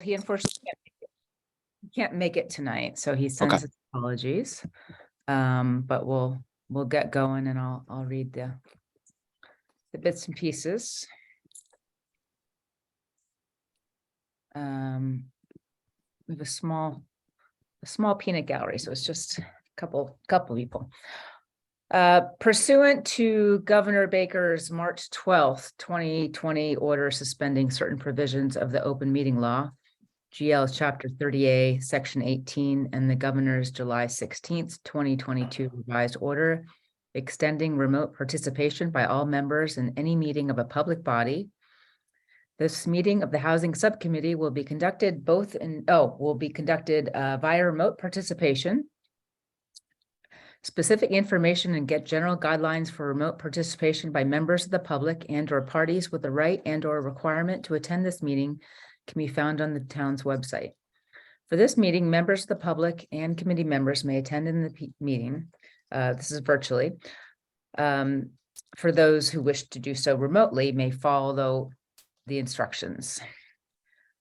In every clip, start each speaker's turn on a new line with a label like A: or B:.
A: he unfortunately can't make it tonight, so he sends his apologies. But we'll get going, and I'll read the bits and pieces. We have a small peanut gallery, so it's just a couple people. Pursuant to Governor Baker's March 12th, 2020 order suspending certain provisions of the open meeting law, GL Chapter 30A, Section 18, and the Governor's July 16th, 2022 revised order extending remote participation by all members in any meeting of a public body. This meeting of the Housing Subcommittee will be conducted via remote participation. Specific information and get general guidelines for remote participation by members of the public and/or parties with the right and/or requirement to attend this meeting can be found on the town's website. For this meeting, members of the public and committee members may attend in the meeting. This is virtually. For those who wish to do so remotely, may follow the instructions.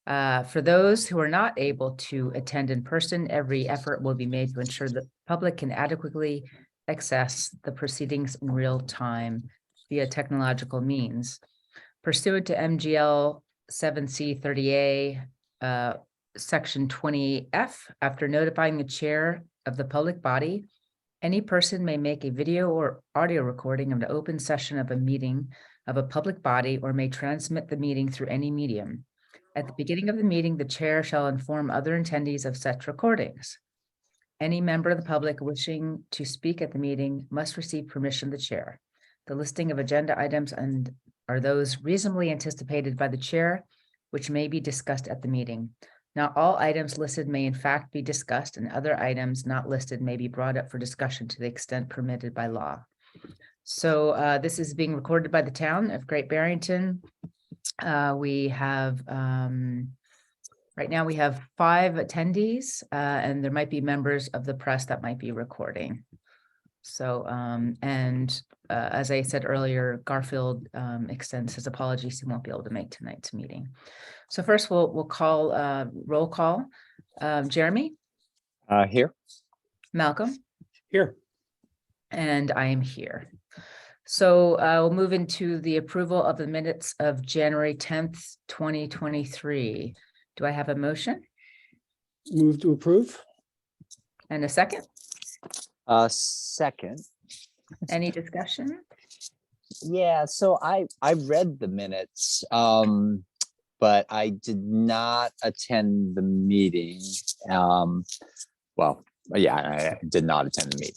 A: For those who are not able to attend in person, every effort will be made to ensure that the public can adequately access the proceedings in real time via technological means. Pursuant to MGL 7C 30A, Section 20F, after notifying the chair of the public body, any person may make a video or audio recording of an open session of a meeting of a public body or may transmit the meeting through any medium. At the beginning of the meeting, the chair shall inform other attendees of such recordings. Any member of the public wishing to speak at the meeting must receive permission of the chair. The listing of agenda items are those reasonably anticipated by the chair, which may be discussed at the meeting. Not all items listed may in fact be discussed, and other items not listed may be brought up for discussion to the extent permitted by law. So this is being recorded by the town of Great Barrington. We have, right now we have 5 attendees, and there might be members of the press that might be recording. So, as I said earlier, Garfield extends his apologies. He won't be able to make tonight's meeting. So first we'll call roll call. Jeremy?
B: Here.
A: Malcolm?
C: Here.
A: And I am here. So we'll move into the approval of the minutes of January 10th, 2023. Do I have a motion?
C: Move to approve.
A: And a second?
B: Second.
A: Any discussion?
B: Yeah, so I read the minutes, but I did not attend the meeting. Well, yeah, I did not attend the meeting.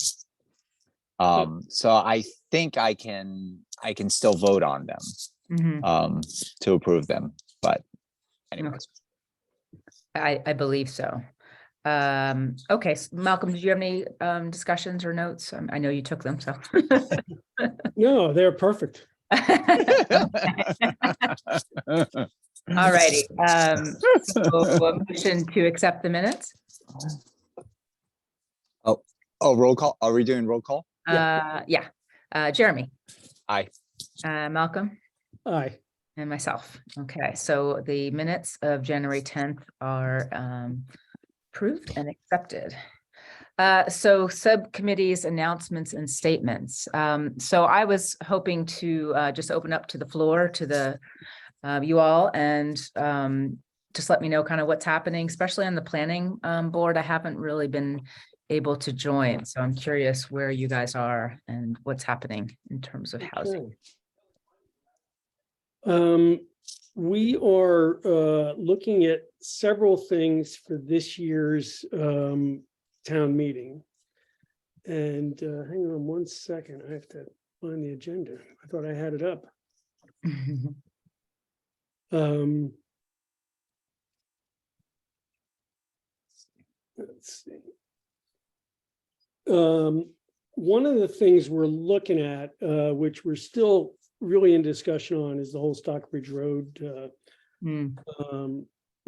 B: So I think I can still vote on them, to approve them. But anyways,
A: I believe so. Okay, so Malcolm, did you have any discussions or notes? I know you took them, so.
C: No, they're perfect.
A: All righty. So a motion to accept the minutes.
B: Oh, roll call. Are we doing roll call?
A: Yeah. Jeremy.
B: Aye.
A: Malcolm.
C: Aye.
A: And myself. Okay, so the minutes of January 10th are approved and accepted. So subcommittees, announcements, and statements. So I was hoping to just open up to the floor to the you all, and just let me know kind of what's happening, especially on the planning board. I haven't really been able to join, so I'm curious where you guys are and what's happening in terms of housing.
C: We are looking at several things for this year's town meeting. And hang on one second, I have to find the agenda. I thought I had it up. Let's see. One of the things we're looking at, which we're still really in discussion on, is the whole Stockbridge Road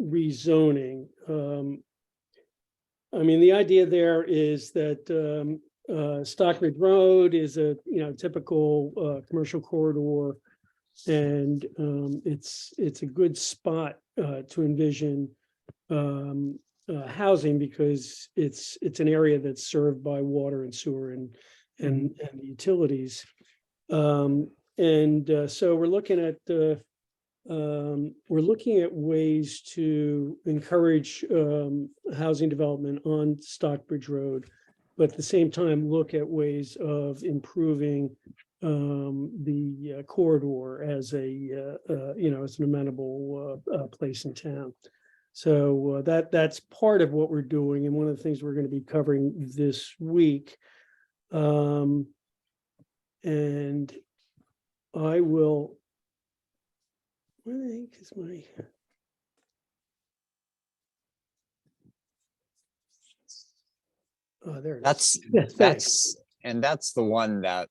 C: rezoning. I mean, the idea there is that Stockbridge Road is a typical commercial corridor, and it's a good spot to envision housing because it's an area that's served by water and sewer and utilities. So we're looking at ways to encourage housing development on Stockbridge Road, but at the same time look at ways of improving the corridor as as an amenable place in town. So that's part of what we're doing, and one of the things we're going to be covering this week. And I will. Where the heck is my? Oh, there it is.
B: That's the one that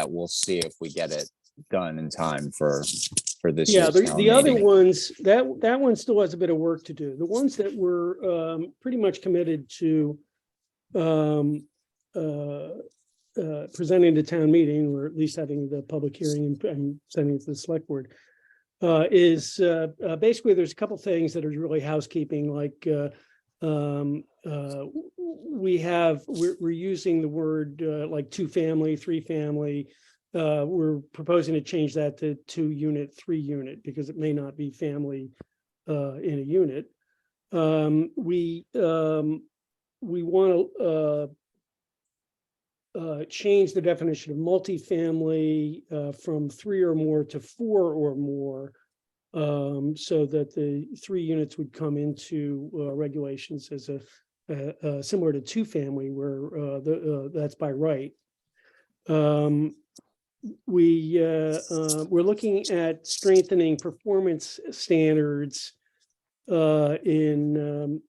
B: we'll see if we get it done in time for this.
C: Yeah,
B: year's
C: the
B: town
C: other
B: meeting.
C: ones, that one still has a bit of work to do. The ones that we're pretty much committed to presenting to town meeting, or at least having the public hearing and sending it to the select board, is basically there's a couple things that are really housekeeping, like we're using the word like 2-family, 3-family. We're proposing to change that to 2-unit, 3-unit, because it may not be family in a unit. We want to change the definition of multifamily from 3 or more to 4 or more, so that the 3 units would come into regulations as a similar to 2-family, where that's by right. We're looking at strengthening performance standards in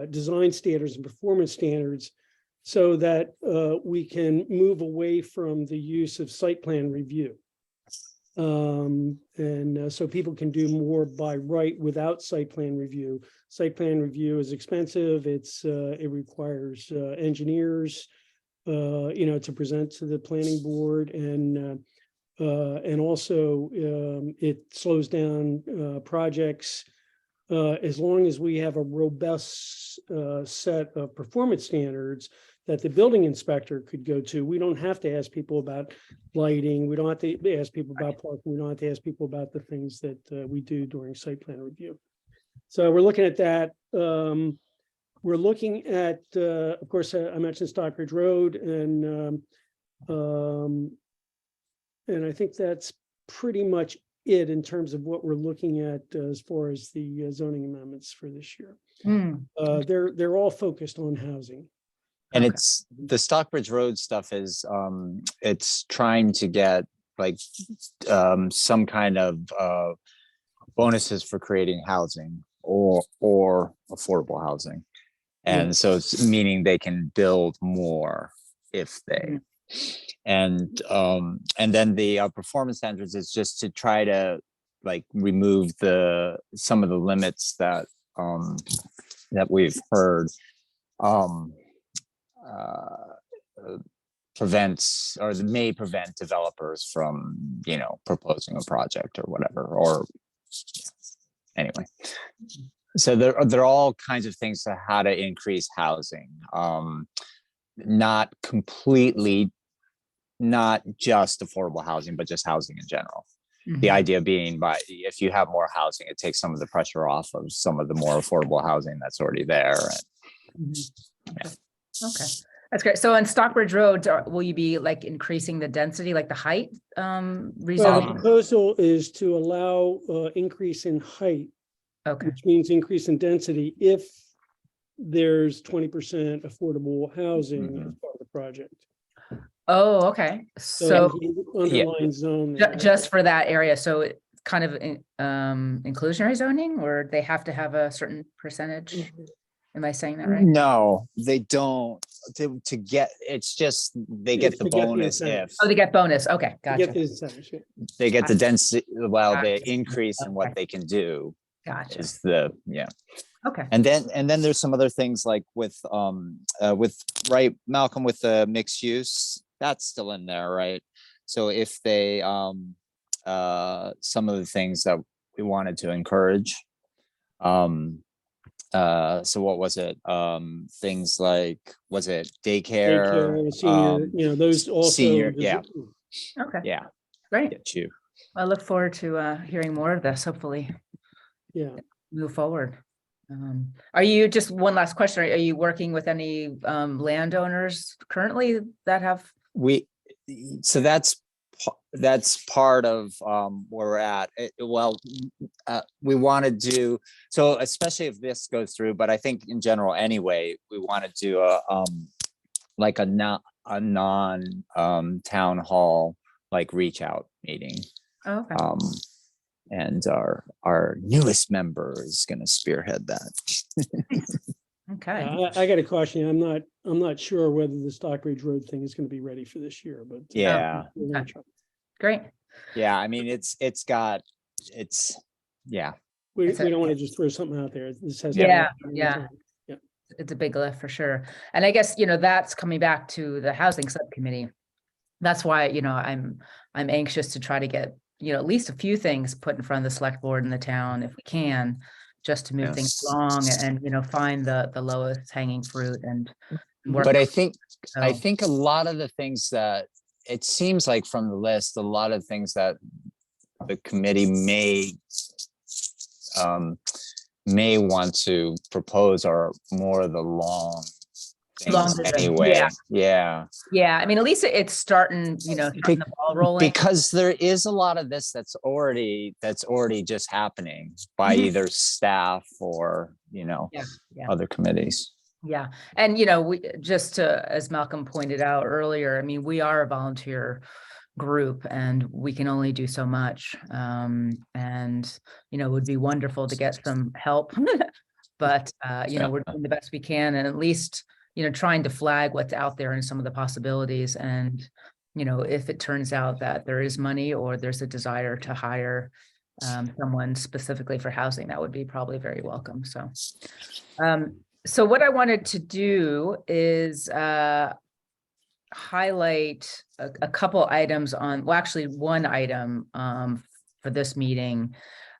C: design standards and performance standards, so that we can move away from the use of site plan review. So people can do more by right without site plan review. Site plan review is expensive. It requires engineers, to present to the planning board, and also it slows down projects. As long as we have a robust set of performance standards that the building inspector could go to, we don't have to ask people about lighting. We don't have to ask people about parking. We don't have to ask people about the things that we do during site plan review. So we're looking at that. We're looking at, of course, I mentioned Stockbridge Road, and I think that's pretty much it in terms of what we're looking at as far as the zoning amendments for this year. They're all focused on housing.
B: And it's the Stockbridge Road stuff is it's trying to get like some kind of bonuses for creating housing or affordable housing. And so it's meaning they can build more if they and then the performance standards is just to try to like remove some of the limits that that we've heard prevents or may prevent developers from proposing a project or whatever, or anyway. So there are all kinds of things to how to increase housing, not just affordable housing, but just housing in general. The idea being, if you have more housing, it takes some of the pressure off of some of the more affordable housing that's already there.
A: Okay, that's great. So on Stockbridge Road, will you be like increasing the density, like the height?
C: Well, the
A: Rezoning?
C: proposal is to allow increase in height,
A: Okay.
C: which means increase in density if there's 20% affordable housing as part of the project.
A: Oh, okay. So
C: Underlying zone there.
A: just for that area. So it's kind of inclusionary zoning, or they have to have a certain percentage? Am I saying that right?
B: No, they don't. To get, it's just they get the bonus if.
A: Oh, they get bonus. Okay, gotcha.
B: They get the density, the increase in what they can do.
A: Gotcha.
B: Is
A: okay.
B: And then there's some other things like with right, Malcolm, with the mixed use, that's still in there, right? So if they some of the things that we wanted to encourage, So what was it? Things like, was it daycare?
C: Daycare, senior, those also.
B: Senior, yeah,
A: Okay,
B: yeah,
A: great.
B: get you.
A: I look forward to hearing more of this, hopefully
C: Yeah,
A: move forward. Are you, just one last question, are you working with any landowners currently that have?
B: So that's part of where we're at. We want to do, so especially if this goes through, but I think in general anyway, we want to do like a non town hall, like reach out meeting.
A: Oh, okay.
B: And our newest member is going to spearhead that.
A: Okay.
C: I got to caution you, I'm not sure whether the Stockbridge Road thing is going to be ready for this year, but.
B: Yeah.
C: we're gonna try.
A: Great.
B: Yeah, I mean, yeah.
C: We
A: It's
C: don't want to just throw something out there. This has.
A: Yeah, yeah. It's a big lift for sure. And I guess, that's coming back to the housing subcommittee. That's why, I'm anxious to try to get, at least a few things put in front of the select board in the town if we can, just to move things
B: Yes.
A: along and, find the lowest hanging fruit and work.
B: But I think
A: So,
B: a lot of the things that it seems like from the list, a lot of things that the committee may want to propose are more of the long things
A: Longer than-
B: anyway. Yeah.
A: yeah, I mean, at least it's starting, starting the ball rolling.
B: Because there is a lot of this that's already just happening by
A: Mhm.
B: either staff or
A: Yeah.
B: other committees.
A: Yeah. And, we just to, as Malcolm pointed out earlier, I mean, we are a volunteer group and we can only do so much. And, it would be wonderful to get some help, but, we're doing the best we can, and at least, trying to flag what's out there and some of the possibilities. And, if it turns out that there is money or there's a desire to hire someone specifically for housing, that would be probably very welcome. So what I wanted to do is highlight a couple items on, well, actually one item for this meeting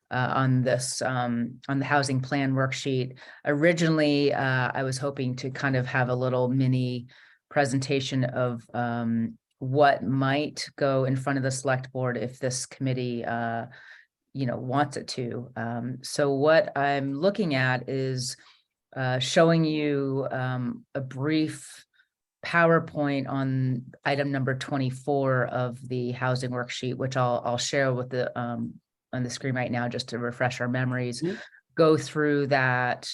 A: on the housing plan worksheet. Originally, I was hoping to kind of have a little mini presentation of what might go in front of the select board if this committee wants it to. So what I'm looking at is showing you a brief PowerPoint on item number 24 of the housing worksheet, which I'll share with the on the screen right now just to refresh our memories.
C: Mm-hmm.
A: Go through that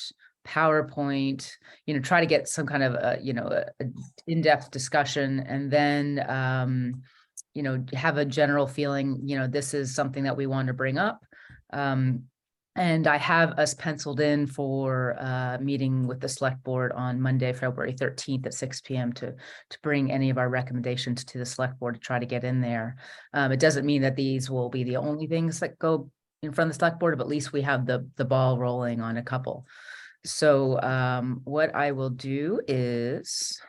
A: PowerPoint, try to get some kind of a in-depth discussion, and then have a general feeling, this is something that we want to bring up. And I have us penciled in for a meeting with the select board on Monday, February 13th at 6 p.m. to bring any of our recommendations to the select board to try to get in there. It doesn't mean that these will be the only things that go in front of the select board, but at least we have the ball rolling on a couple. So what I will do is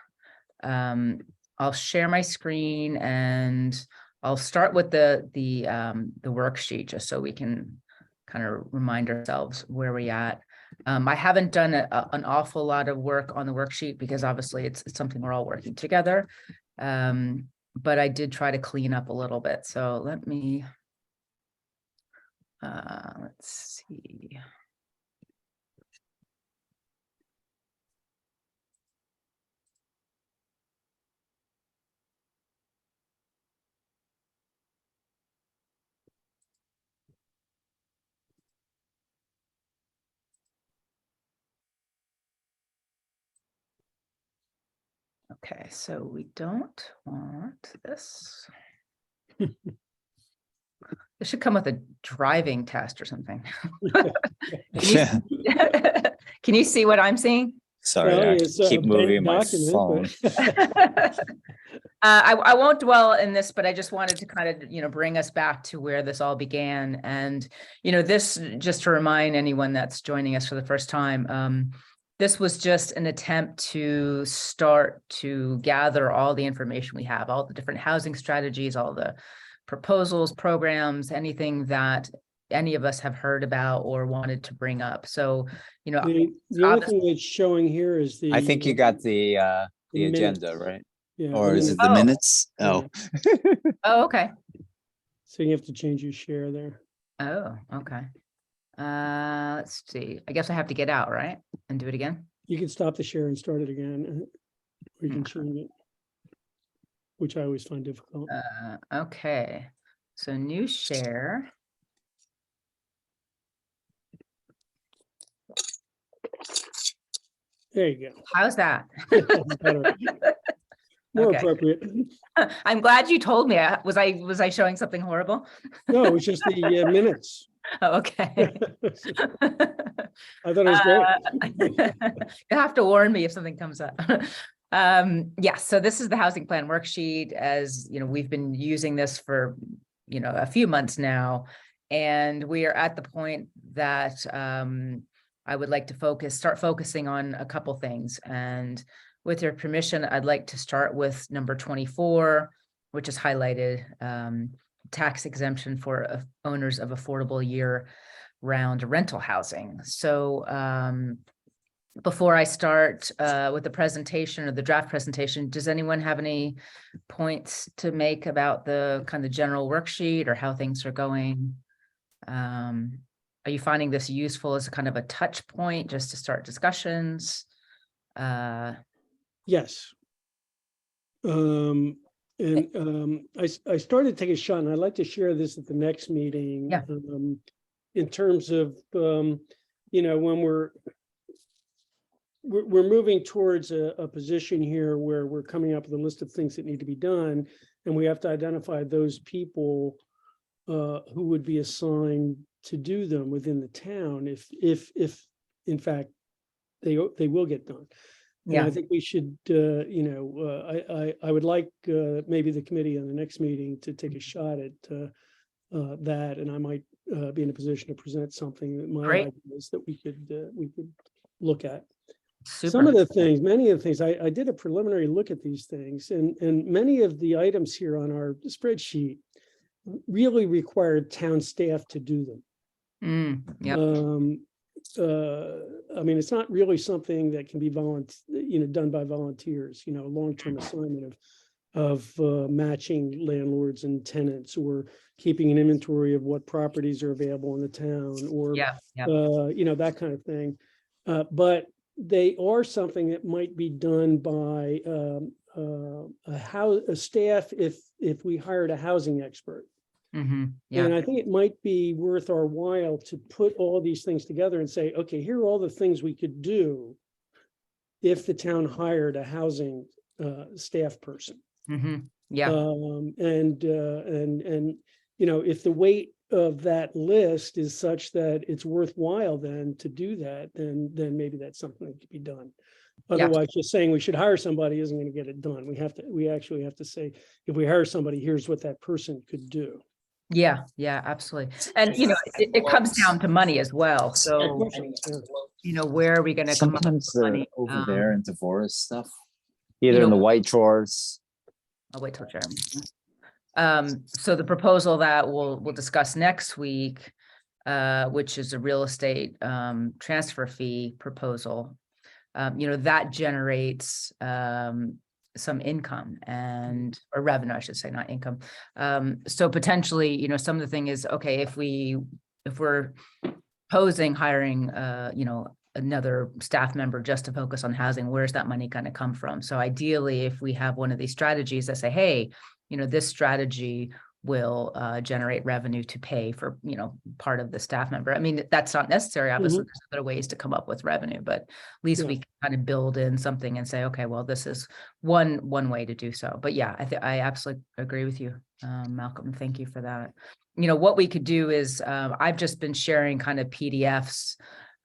A: I'll share my screen and I'll start with the worksheet just so we can kind of remind ourselves where we're at. I haven't done an awful lot of work on the worksheet because obviously it's something we're all working together. But I did try to clean up a little bit. So let me, let's see. Okay, so we don't want this. It should come with a driving test or something. Can you see what I'm seeing?
B: Sorry,
C: Well,
B: I
C: it's a
B: keep
C: bent
B: moving my
C: document,
B: phone.
C: but-
A: I won't dwell in this, but I just wanted to kind of, bring us back to where this all began. And, this, just to remind anyone that's joining us for the first time, this was just an attempt to start to gather all the information we have, all the different housing strategies, all the proposals, programs, anything that any of us have heard about or wanted to bring up. So, you know,
C: The only thing that's showing here is the.
B: I think you got the
C: minutes.
B: agenda, right?
C: Yeah.
B: Or is it
C: minutes.
B: the
A: Oh.
B: minutes?
C: Yeah.
B: Oh,
A: oh, okay.
C: So you have to change your share there.
A: Oh, okay. Let's see. I guess I have to get out, right? And do it again.
C: You can stop the share and start it again, or you can change it, which I always find difficult.
A: Okay. So new share.
C: There you go.
A: How's that?
C: That's better. More
A: Okay.
C: appropriate.
A: I'm glad you told me. Was I showing something horrible?
C: No, it was just the minutes.
A: Oh, okay.
C: I thought it was great.
A: You have to warn me if something comes up. Yeah, so this is the housing plan worksheet. As you know, we've been using this for, you know, a few months now, and we are at the point that I would like to start focusing on a couple things. And with your permission, I'd like to start with number 24, which is highlighted, tax exemption for owners of affordable year-round rental housing. So before I start with the presentation or the draft presentation, does anyone have any points to make about the kind of general worksheet or how things are going? Are you finding this useful as a kind of a touch point just to start discussions?
C: Yes. I started to take a shot, and I'd like to share this at the next meeting.
A: Yeah.
C: In terms of, you know, when we're moving towards a position here where we're coming up with a list of things that need to be done, and we have to identify those people who would be assigned to do them within the town if in fact they will get done. And
A: Yeah.
C: I think we should, you know, I would like maybe the committee on the next meeting to take a shot at that, and I might be in a position to present something that my
A: Great.
C: ideas that we could look at.
A: Super.
C: Some of the things, many of the things, I did a preliminary look at these things, and many of the items here on our spreadsheet really required town staff to do them.
A: Yeah.
C: I mean, it's not really something that can be done by volunteers, you know, long-term assignment of matching landlords and tenants, or keeping an inventory of what properties are available in the town, or,
A: Yeah. Yeah.
C: you know, that kind of thing. But they are something that might be done by a staff if we hired a housing expert.
A: Yeah.
C: And I think it might be worth our while to put all these things together and say, okay, here are all the things we could do if the town hired a housing staff person.
A: Yeah.
C: And you know, if the weight of that list is such that it's worthwhile then to do that, then maybe that's something that could be done. Otherwise, just saying we should hire somebody isn't going to get it done. We actually have to say, if we hire somebody, here's what that person could do.
A: Yeah, yeah, absolutely. And, you know, it comes down to money as well. So, you know, where are we going to come up with
B: sometimes they're
A: money?
B: over there in Devorah's stuff, either
A: know-
B: in the white drawers.
A: I'll wait till Jeremy. So the proposal that we'll discuss next week, which is a real estate transfer fee proposal, you know, that generates some income or revenue, I should say, not income. So potentially, you know, some of the thing is, okay, if we're hiring, you know, another staff member just to focus on housing, where's that money going to come from? So ideally, if we have one of these strategies that say, hey, you know, this strategy will generate revenue to pay for, you know, part of the staff member. I mean, that's not necessary. Obviously, there's other ways to come up with revenue, but at least we can kind of build in something and say, okay, well, this is one way to do so. But yeah, I absolutely agree with you, Malcolm. Thank you for that. You know, what we could do is I've just been sharing kind of PDFs,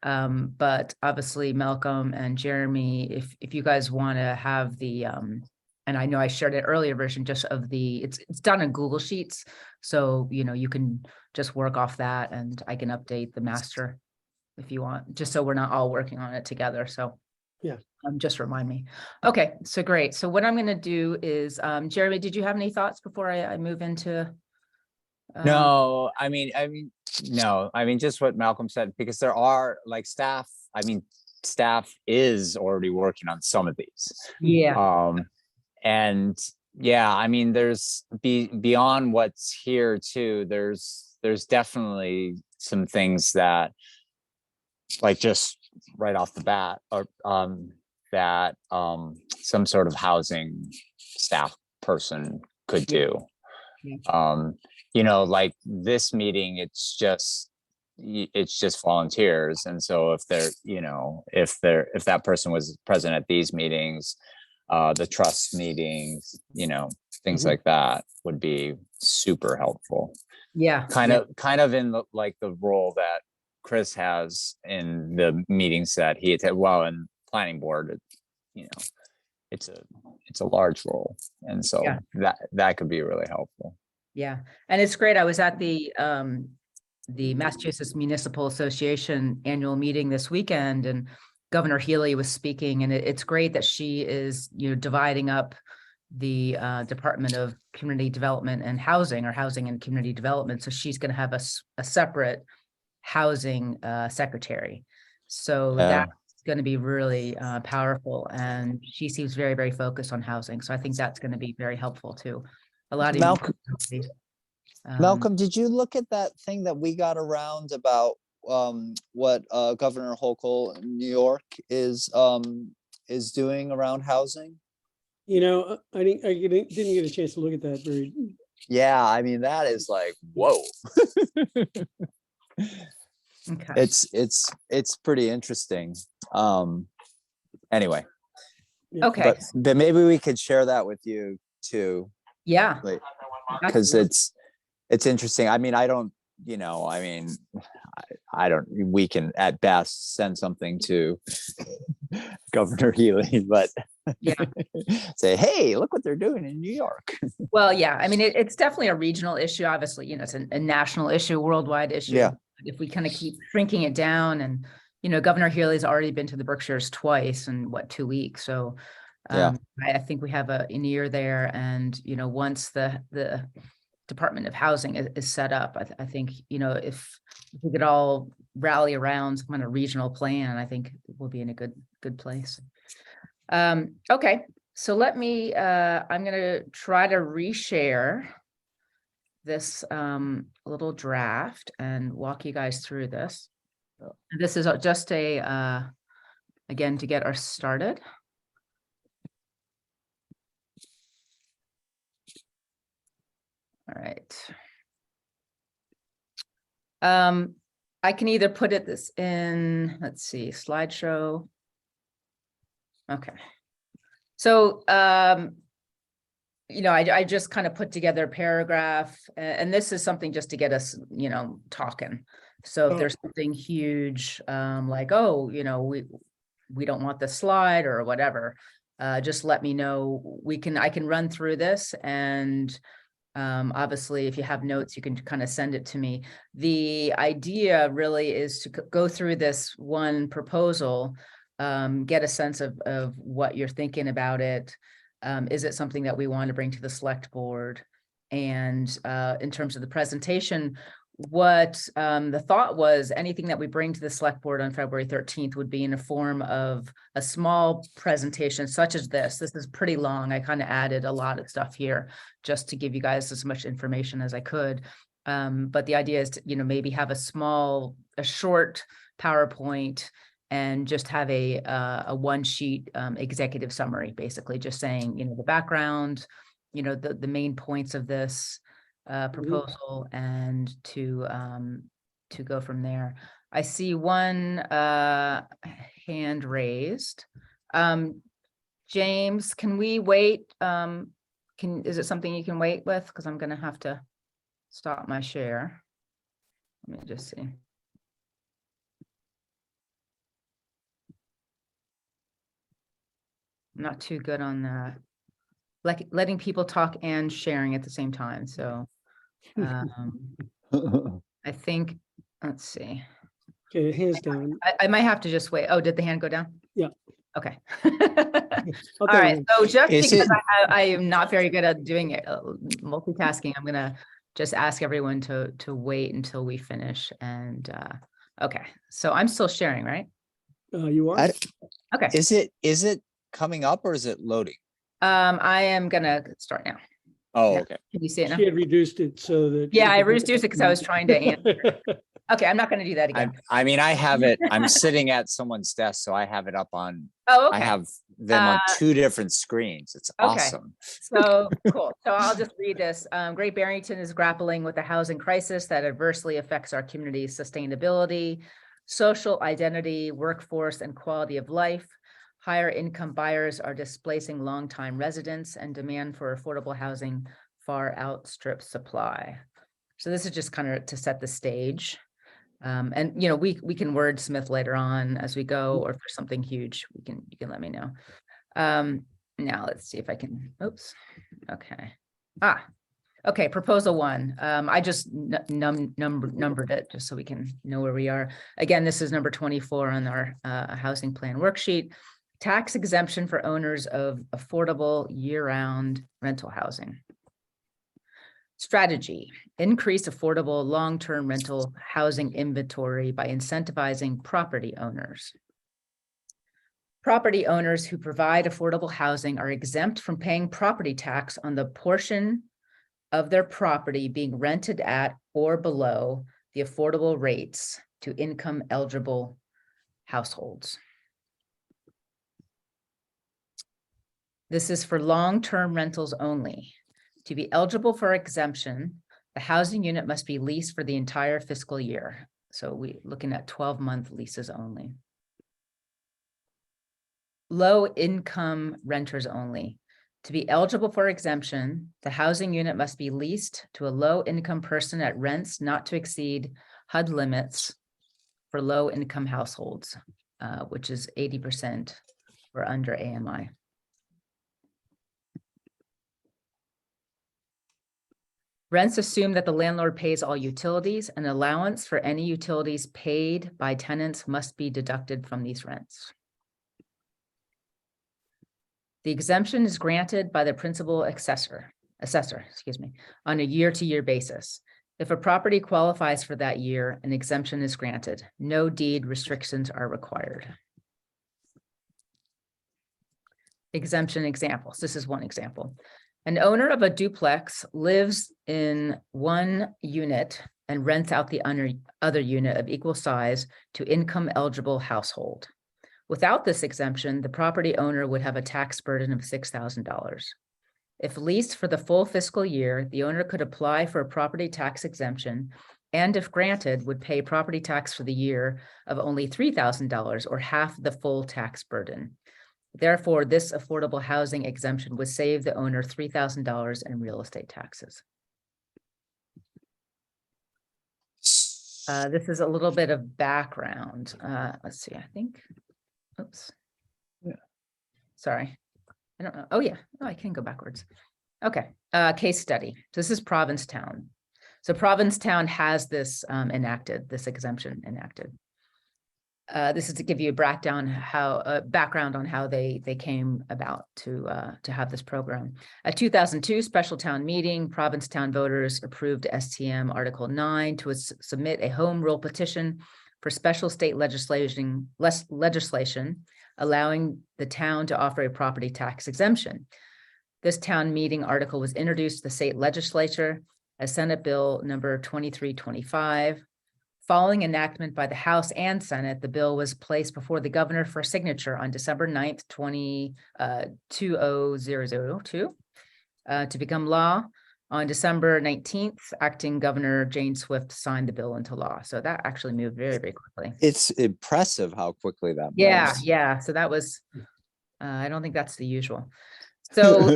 A: but obviously Malcolm and Jeremy, if you guys want to have the and I know I shared an earlier version just of it's done in Google Sheets. So, you know, you can just work off that and I can update the master if you want, just so we're not all working on it together. So
C: yeah,
A: just remind me. Okay, so great. So what I'm going to do is, Jeremy, did you have any thoughts before I move into
B: No, no, just what Malcolm said, because there are like staff, staff is already working on some of these.
A: Yeah,
B: And yeah, there's beyond what's here too, there's definitely some things that, like, just right off the bat, or that some sort of housing staff person could do.
A: Yeah.
B: Like this meeting, it's just volunteers. And so if if that person was present at these meetings, the trust meetings, things
C: Mhm.
B: like that would be super helpful.
A: Yeah.
B: Kind
A: yeah.
B: of in the role that Chris has in the meetings that he attended. Well, in planning board, it's a large role. And so
A: Yeah.
B: that could be really helpful.
A: Yeah, and it's great. I was at the Massachusetts Municipal Association annual meeting this weekend, and Governor Healy was speaking, and it's great that she is, dividing up the Department of Community Development and Housing, or Housing and Community Development. So she's going to have a separate housing secretary. So
B: Yeah.
A: that's going to be really powerful, and she seems very, very focused on housing. So I think that's going to be very helpful too. A lot of
B: Malcolm, did you look at that thing that we got around about what Governor Hochul in New York is doing around housing?
C: I didn't get a chance to look at that very.
B: Yeah, that is like, whoa.
A: Okay.
B: It's pretty interesting. Anyway.
A: Okay.
B: But maybe we could share that with you too.
A: Yeah.
B: Because it's interesting. I don't, we can at best send something to Governor Healy, but
A: yeah,
B: say, hey, look what they're doing in New York.
A: Well, yeah, it's definitely a regional issue. Obviously, it's a national issue, worldwide issue.
B: Yeah.
A: If we kind of keep shrinking it down, and, Governor Healy's already been to the Berkshires twice in 2 weeks. So I think we have an ear there. And, once the Department of Housing is set up, I think, if we could all rally around some kind of regional plan, I think we'll be in a good place. Okay, so let me, I'm going to try to reshare this little draft and walk you guys through this. This is just again, to get us started. All right. I can either put this in, let's see, slideshow. Okay. So, I just kind of put together a paragraph, and this is something just to get us, talking. So if there's something huge, like, oh, we don't want the slide or whatever, just let me know. I can run through this, and obviously, if you have notes, you can kind of send it to me. The idea really is to go through this one proposal, get a sense of what you're thinking about it. Is it something that we want to bring to the select board? And in terms of the presentation, what the thought was, anything that we bring to the select board on February 13th would be in a form of a small presentation such as this. This is pretty long. I kind of added a lot of stuff here just to give you guys as much information as I could. But the idea is to, maybe have a short PowerPoint and just have a one sheet executive summary, basically just saying, the background, the main points of this proposal, and to go from there. I see one hand raised. James, can we wait? Is it something you can wait with? Because I'm going to have to stop my share. Let me just see. I'm not too good on that. Like letting people talk and sharing at the same time. So I think, let's see.
C: Okay, hands down.
A: I might have to just wait. Oh, did the hand go down?
C: Yeah.
A: Okay. All right. So just
B: Is
A: because
B: it-
A: I am not very good at doing it, multitasking, I'm going to just ask everyone to wait until we finish. And okay, so I'm still sharing, right?
C: You are?
A: Okay.
B: Is it coming up or is it loading?
A: I am gonna start now.
B: Oh,
A: Yeah.
B: okay.
A: Can you see it now?
C: She had reduced it so that.
A: Yeah, I reduced it because I was trying to answer. Okay, I'm not gonna do that again.
B: I mean, I have it, I'm sitting at someone's desk, so I have it up on,
A: Oh,
B: I
A: okay.
B: have them on
A: Uh,
B: 2 different screens. It's
A: Okay.
B: awesome.
A: So cool. So I'll just read this. Great Barrington is grappling with a housing crisis that adversely affects our community's sustainability, social identity, workforce, and quality of life. Higher income buyers are displacing longtime residents, and demand for affordable housing far outstrips supply. So this is just kind of to set the stage. And you know, we can wordsmith later on as we go, or if there's something huge, you can let me know. Now let's see if I can, oops, okay. Okay, proposal 1. I just numbered it just so we can know where we are. Again, this is number 24 on our housing plan worksheet. Tax exemption for owners of affordable year-round rental housing. Strategy: increase affordable long-term rental housing inventory by incentivizing property owners. Property owners who provide affordable housing are exempt from paying property tax on the portion of their property being rented at or below the affordable rates to income eligible households. This is for long-term rentals only. To be eligible for exemption, the housing unit must be leased for the entire fiscal year. So we're looking at 12-month leases only. Low-income renters only. To be eligible for exemption, the housing unit must be leased to a low-income person at rents not to exceed HUD limits for low-income households, which is 80% or under AMI. Rents assume that the landlord pays all utilities, and allowance for any utilities paid by tenants must be deducted from these rents. The exemption is granted by the principal assessor, on a year-to-year basis. If a property qualifies for that year, an exemption is granted. No deed restrictions are required. Exemption examples. This is one example. An owner of a duplex lives in one unit and rents out the other unit of equal size to income eligible household. Without this exemption, the property owner would have a tax burden of $6,000. If leased for the full fiscal year, the owner could apply for a property tax exemption, and if granted, would pay property tax for the year of only $3,000 or half the full tax burden. Therefore, this affordable housing exemption would save the owner $3,000 in real estate taxes. This is a little bit of background. Let's see, I think, oops.
B: Yeah.
A: Sorry, I don't know. Oh yeah, oh, I can go backwards. Okay, case study. So this is Provincetown. So Provincetown has this this exemption enacted. This is to give you a background on how they came about to have this program. A 2002 special town meeting, Provincetown voters approved STM Article 9 to submit a home rule petition for special state legislation allowing the town to offer a property tax exemption. This town meeting article was introduced to the state legislature as Senate Bill number 2325. Following enactment by the House and Senate, the bill was placed before the governor for signature on December 9th, 2002, to become law. On December 19th, acting Governor Jane Swift signed the bill into law. So that actually moved very, very quickly.
B: It's impressive how quickly that moves.
A: Yeah. So that was, I don't think that's the usual. So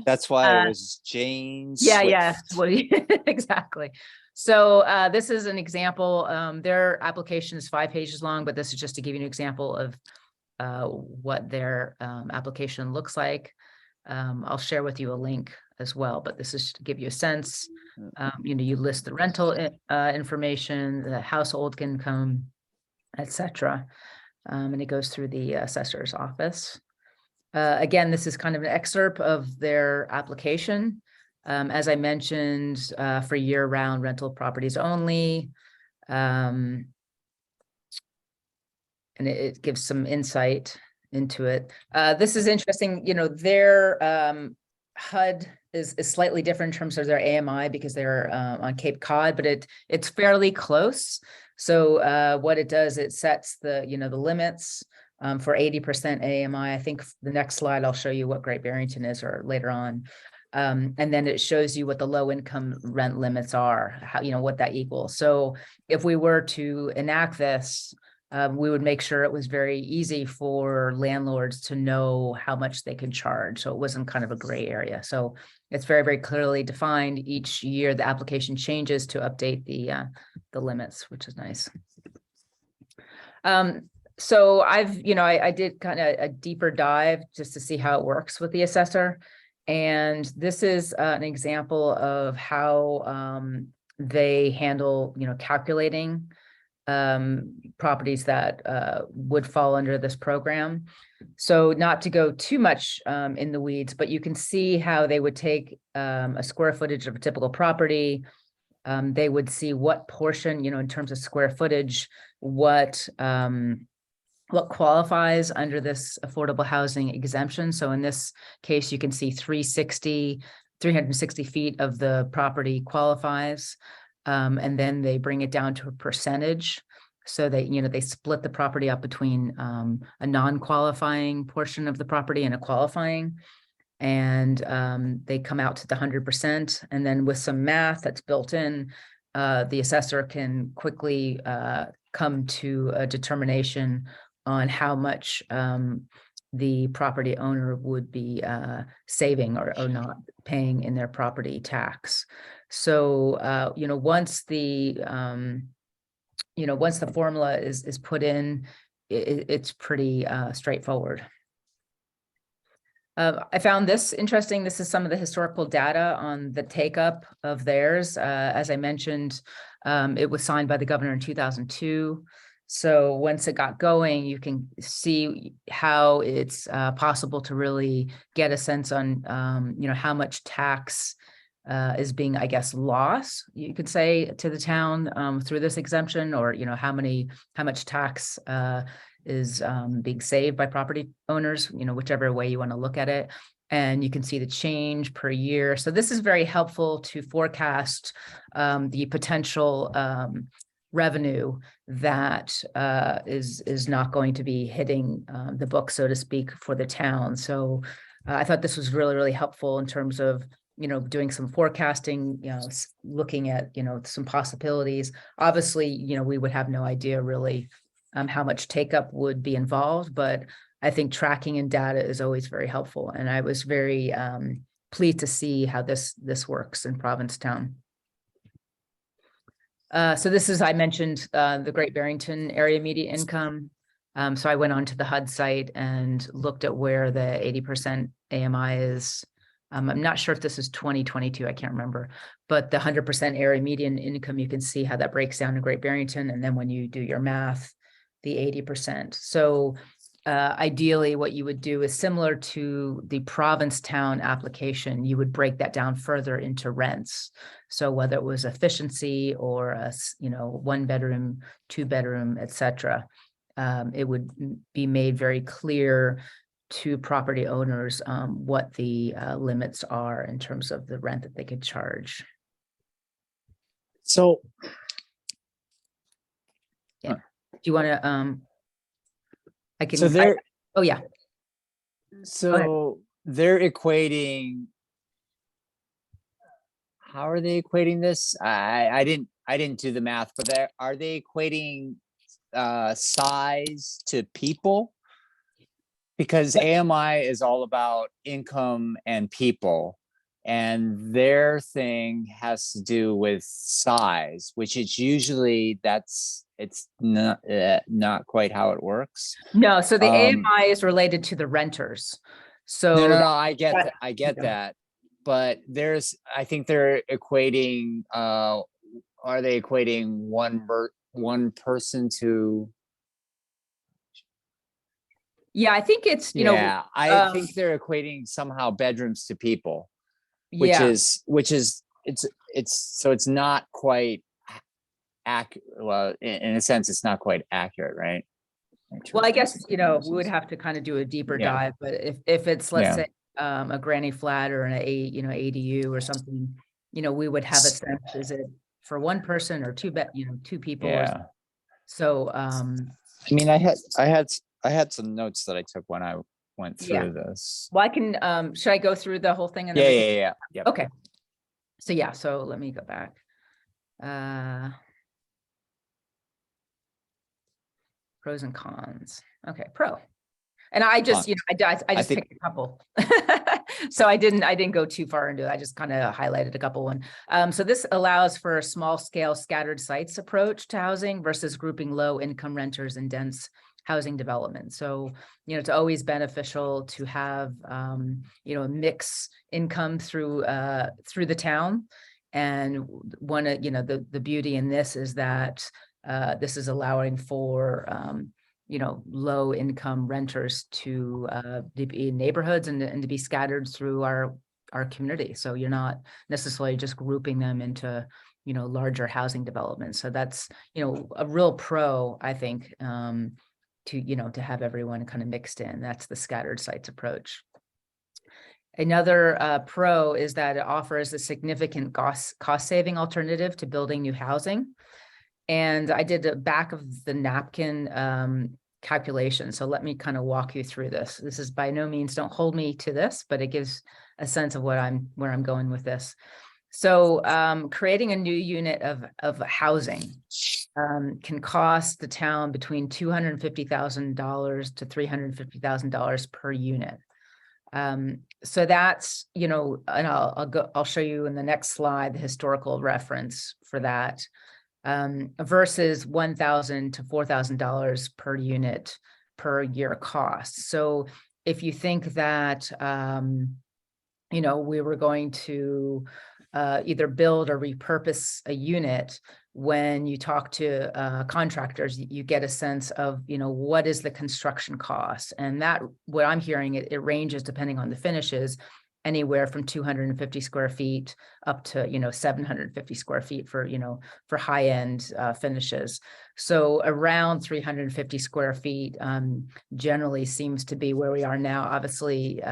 B: that's why it was Jane
A: Yeah.
B: Swift.
A: Well, exactly. So this is an example. Their application is 5 pages long, but this is just to give you an example of what their application looks like. I'll share with you a link as well, but this is to give you a sense. You list the rental information, the household income, etc. And it goes through the assessor's office. Again, this is kind of an excerpt of their application. As I mentioned, for year-round rental properties only. And it gives some insight into it. This is interesting, their HUD is slightly different in terms of their AMI because they're on Cape Cod, but it's fairly close. So what it does, it sets the limits for 80% AMI. I think the next slide I'll show you what Great Barrington is, or later on. And then it shows you what the low income rent limits are, how what that equals. So if we were to enact this, we would make sure it was very easy for landlords to know how much they could charge. So it wasn't kind of a gray area. So it's very, very clearly defined. Each year, the application changes to update the limits, which is nice. So I did kind of a deeper dive just to see how it works with the assessor. And this is an example of how they handle, calculating properties that would fall under this program. So not to go too much in the weeds, but you can see how they would take a square footage of a typical property. They would see what portion, in terms of square footage, what qualifies under this affordable housing exemption. So in this case, you can see 360 feet of the property qualifies. And then they bring it down to a percentage. So they split the property up between a non-qualifying portion of the property and a qualifying. And they come out to the 100%. And then with some math that's built in, the assessor can quickly come to a determination on how much the property owner would be saving or not paying in their property tax. So, once the formula is put in, it's pretty straightforward. I found this interesting. This is some of the historical data on the take-up of theirs. As I mentioned, it was signed by the governor in 2002. So once it got going, you can see how it's possible to really get a sense on, how much tax is being, I guess, lost, you could say, to the town through this exemption, or, how much tax is being saved by property owners, whichever way you want to look at it. And you can see the change per year. So this is very helpful to forecast the potential revenue that is not going to be hitting the book, so to speak, for the town. So I thought this was really, really helpful in terms of, doing some forecasting, looking at, some possibilities. Obviously, we would have no idea really how much take up would be involved, but I think tracking and data is always very helpful. And I was very pleased to see how this works in Provincetown. So this is, I mentioned the Great Barrington area median income. So I went onto the HUD site and looked at where the 80% AMI is. I'm not sure if this is 2022, I can't remember, but the 100% area median income, you can see how that breaks down to Great Barrington. And then when you do your math, the 80%. So ideally what you would do is similar to the Provincetown application, you would break that down further into rents. So whether it was efficiency or a, 1 bedroom, 2 bedroom, etc., it would be made very clear to property owners what the limits are in terms of the rent that they could charge.
B: So,
A: yeah. Do you want to? I can.
B: So they're.
A: Oh yeah.
B: So they're equating. How are they equating this? I didn't do the math, but are they equating size to people? Because AMI is all about income and people, and their thing has to do with size, which it's usually it's not quite how it works.
A: No, so the AMI is related to the renters. So
B: no, I get that, but I think they're equating. Are they equating one person to?
A: Yeah, I think it's,
B: I think they're equating somehow bedrooms to people. which
A: Yeah,
B: is so it's not quite accurate. Well, in a sense, it's not quite accurate, right?
A: well, I guess, we would have to kind of do a deeper
B: Yeah.
A: dive, but if it's, let's
B: Yeah.
A: say, a granny flat or ADU or something, we would have a sense, is it for one person or two people or
B: Yeah.
A: so,
B: I mean, I had some notes that I took when I went
A: yeah.
B: through this.
A: Well, I can, should I go through the whole thing and then
B: Yeah,
A: we can?
B: yeah, yeah. Yep.
A: Okay. So yeah, so let me go back. Pros and cons. Okay, pro. And I just,
B: Cons.
A: I just
B: think-
A: picked a couple. So I didn't go too far into it. I just kind of highlighted a couple one. So this allows for a small scale scattered sites approach to housing versus grouping low income renters in dense housing development. So, it's always beneficial to have, a mix income through the town. And one of, the beauty in this is that this is allowing for, low income renters to be in neighborhoods and to be scattered through our community. So you're not necessarily just grouping them into, larger housing developments. So that's, a real pro, I think, to have everyone kind of mixed in. That's the scattered sites approach. Another pro is that it offers a significant cost saving alternative to building new housing. And I did a back of the napkin calculation. So let me kind of walk you through this. This is by no means, don't hold me to this, but it gives a sense of where I'm going with this. So creating a new unit of housing can cost the town between $250,000 to $350,000 per unit. So that's, and I'll show you in the next slide the historical reference for that. Versus $1,000 to $4,000 per unit per year cost. So if you think that, we were going to either build or repurpose a unit, when you talk to contractors, you get a sense of, what is the construction cost. And that, what I'm hearing, it ranges depending on the finishes, anywhere from 250 square feet up to, 750 square feet for, for high end finishes. So around 350 square feet generally seems to be where we are now. Obviously,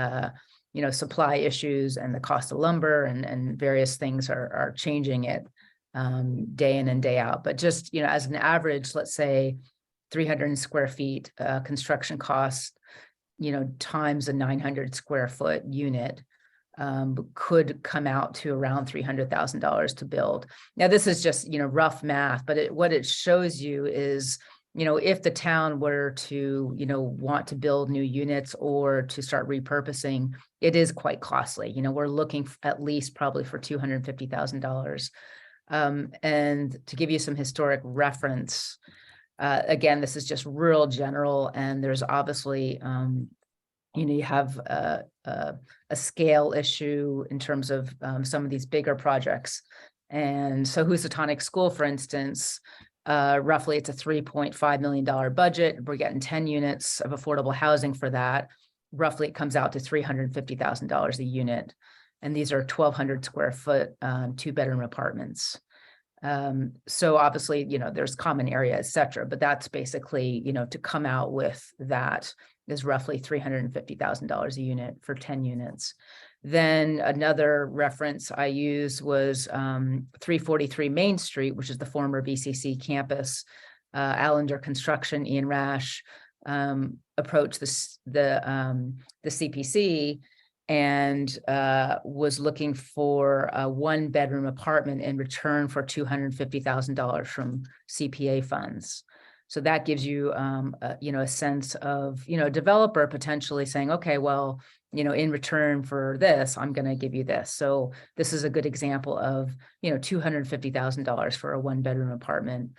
A: supply issues and the cost of lumber and various things are changing it day in and day out. But just, as an average, let's say 300 square feet construction costs, times a 900 square foot unit could come out to around $300,000 to build. Now, this is just, rough math, but what it shows you is, if the town were to, want to build new units or to start repurposing, it is quite costly. We're looking at least probably for $250,000. And to give you some historic reference, again, this is just real general, and there's obviously, you have a scale issue in terms of some of these bigger projects. And so Housatonic School, for instance, roughly it's a $3.5 million budget. We're getting 10 units of affordable housing for that. Roughly it comes out to $350,000 a unit. And these are 1,200 square foot, 2-bedroom apartments. So obviously, there's common area, et cetera, but that's basically, to come out with that is roughly $350,000 a unit for 10 units. Then another reference I used was 343 Main Street, which is the former BCC campus. Allender Construction, Ian Rash approached the CPC and was looking for a 1-bedroom apartment in return for $250,000 from CPA funds. So that gives you, a sense of, a developer potentially saying, okay, well, in return for this, I'm going to give you this. So this is a good example of, $250,000 for a 1-bedroom apartment.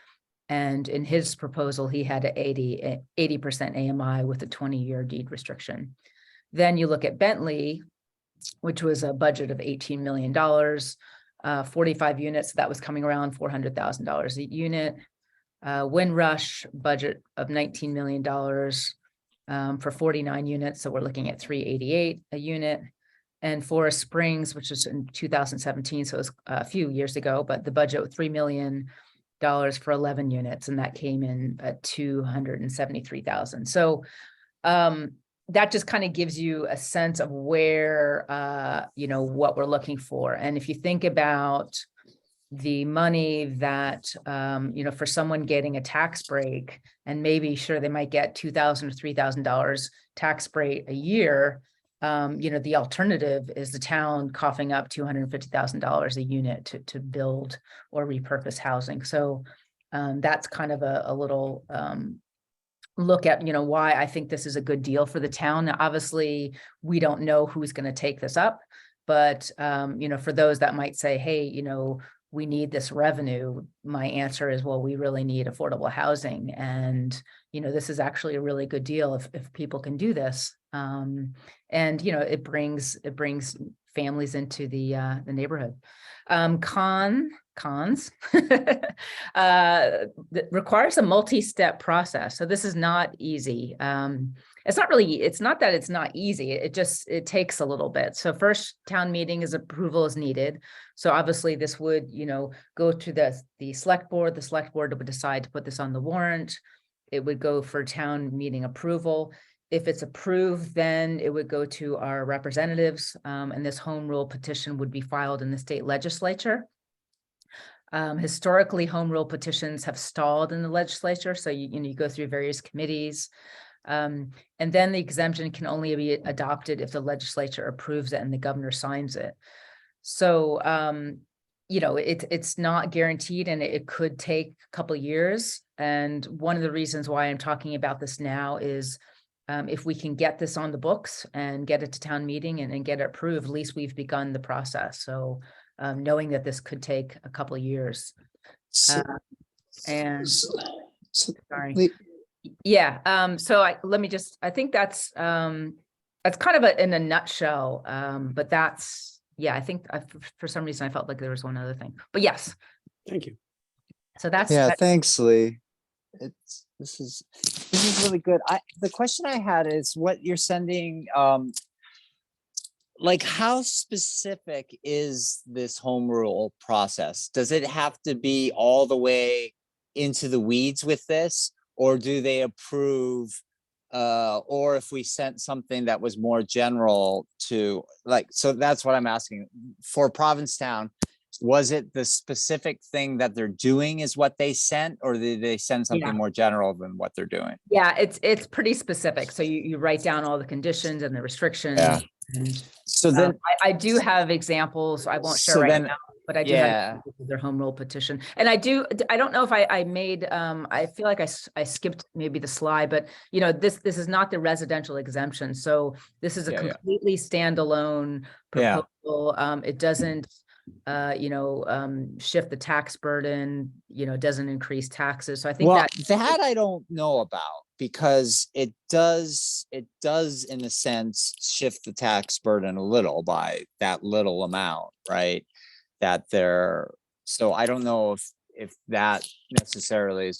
A: And in his proposal, he had 80% AMI with a 20-year deed restriction. Then you look at Bentley, which was a budget of $18 million, 45 units. That was coming around $400,000 a unit. Windrush budget of $19 million for 49 units. So we're looking at $388 a unit. And Forest Springs, which was in 2017, so it was a few years ago, but the budget was $3 million for 11 units, and that came in at 273,000. So that just kind of gives you a sense of where, what we're looking for. And if you think about the money that, for someone getting a tax break, and maybe sure they might get $2,000 or $3,000 tax break a year, the alternative is the town coughing up $250,000 a unit to build or repurpose housing. So that's kind of a little look at, why I think this is a good deal for the town. Now, obviously, we don't know who's going to take this up, but, for those that might say, hey, we need this revenue, my answer is, well, we really need affordable housing. And, this is actually a really good deal if people can do this. And, it brings families into the neighborhood. Cons that requires a multi-step process. So this is not easy. It's not that it's not easy. It takes a little bit. So first, town meeting is approval is needed. So obviously this would, go to the select board. The select board would decide to put this on the warrant. It would go for town meeting approval. If it's approved, then it would go to our representatives, and this home rule petition would be filed in the state legislature. Historically, home rule petitions have stalled in the legislature, so you go through various committees, and then the exemption can only be adopted if the legislature approves it and the governor signs it. So it's not guaranteed, and it could take a couple of years. And one of the reasons why I'm talking about this now is if we can get this on the books and get it to town meeting and get it approved, at least we've begun the process. So knowing that this could take a couple of years. Sorry. Yeah. So I think that's kind of in a nutshell. But I think for some reason I felt like there was one other thing, but yes.
C: Thank you.
A: So
B: thanks, Lee. This is really good. The question I had is what you're sending, like how specific is this home rule process? Does it have to be all the way into the weeds with this, or do they approve, or if we sent something that was more general to so that's what I'm asking for Provincetown. Was it the specific thing that they're doing is what they sent, or did they send something more general than what they're doing?
A: Yeah, it's pretty specific. So you write down all the conditions and the restrictions.
B: Yeah.
A: And,
B: so then
A: I do have examples. I won't share right now, but I do have their home rule petition. And I don't know if I made, I feel like I skipped maybe the slide, but this is not the residential exemption. So this is a completely standalone proposal. It doesn't shift the tax burden, doesn't increase taxes. So I think
B: that I don't know about, because it does in a sense shift the tax burden a little by that little amount, right? So I don't know if that necessarily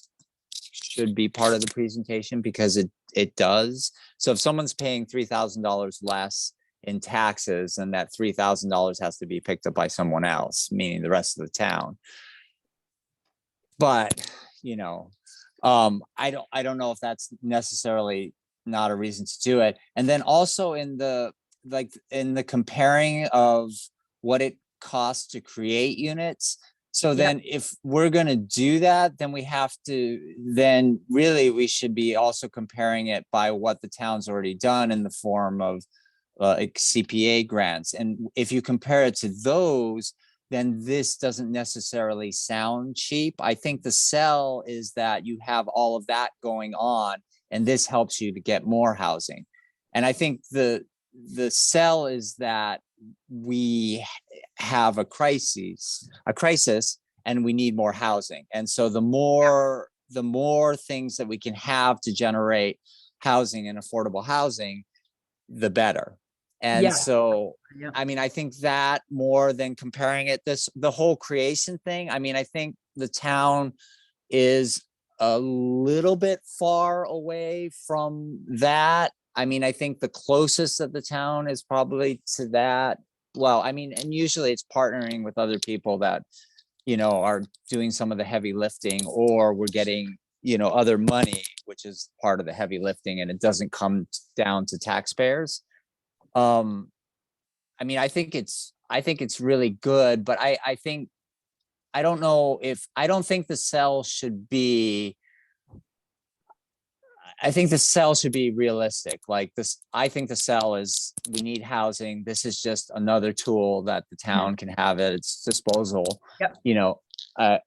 B: should be part of the presentation, because it does. So if someone's paying $3,000 less in taxes, and that $3,000 has to be picked up by someone else, meaning the rest of the town. But I don't know if that's necessarily not a reason to do it. And then also in the comparing of what it costs to create units. So then if we're going to do that, then we should be also comparing it by what the town's already done in the form of CPA grants. And if you compare it to those, then this doesn't necessarily sound cheap. I think the sell is that you have all of that going on, and this helps you to get more housing. And I think the sell is that we have a crisis, and we need more housing. And so the more things that we can have to generate housing and affordable housing, the better. And so, I mean, I think that more than comparing it, the whole creation thing, I mean, I think the town is a little bit far away from that. I mean, I think the closest of the town is probably to that. Well, I mean, and usually it's partnering with other people that, are doing some of the heavy lifting, or we're getting, other money, which is part of the heavy lifting, and it doesn't come down to taxpayers. I mean, I think it's really good, but I don't know if, I don't think the cell should be, I think the cell should be realistic. Like this, I think the cell is, we need housing. This is just another tool that the town can have at its disposal.
A: Yep.
B: Uh,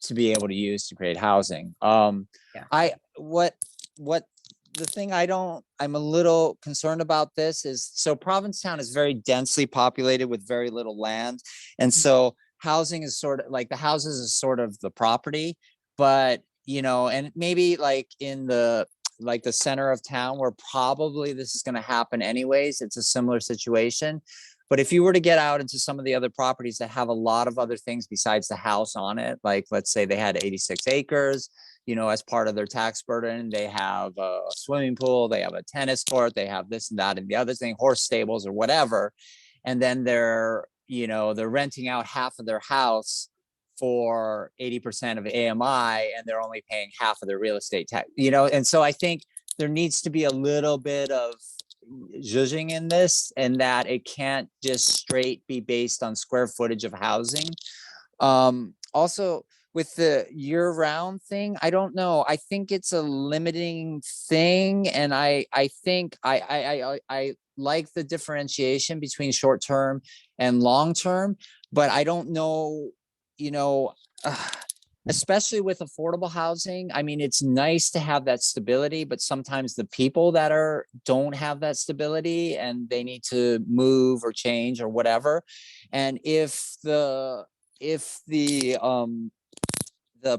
B: to be able to use to create housing.
A: Yeah.
B: What the thing I'm a little concerned about this is, so Provincetown is very densely populated with very little land. And so housing is sort of like, the houses is sort of the property, but and maybe like in the center of town where probably this is going to happen anyways, it's a similar situation. But if you were to get out into some of the other properties that have a lot of other things besides the house on it, like let's say they had 86 acres, as part of their tax burden, they have a swimming pool, they have a tennis court, they have this and that and the other thing, horse stables or whatever. And then they're renting out half of their house for 80% of AMI, and they're only paying half of their real estate tax, and so I think there needs to be a little bit of judging in this, and that it can't just straight be based on square footage of housing. Also with the year-round thing, I don't know, I think it's a limiting thing, and I think I like the differentiation between short-term and long-term, but I don't know, especially with affordable housing. I mean, it's nice to have that stability, but sometimes the people that don't have that stability and they need to move or change or whatever. And if the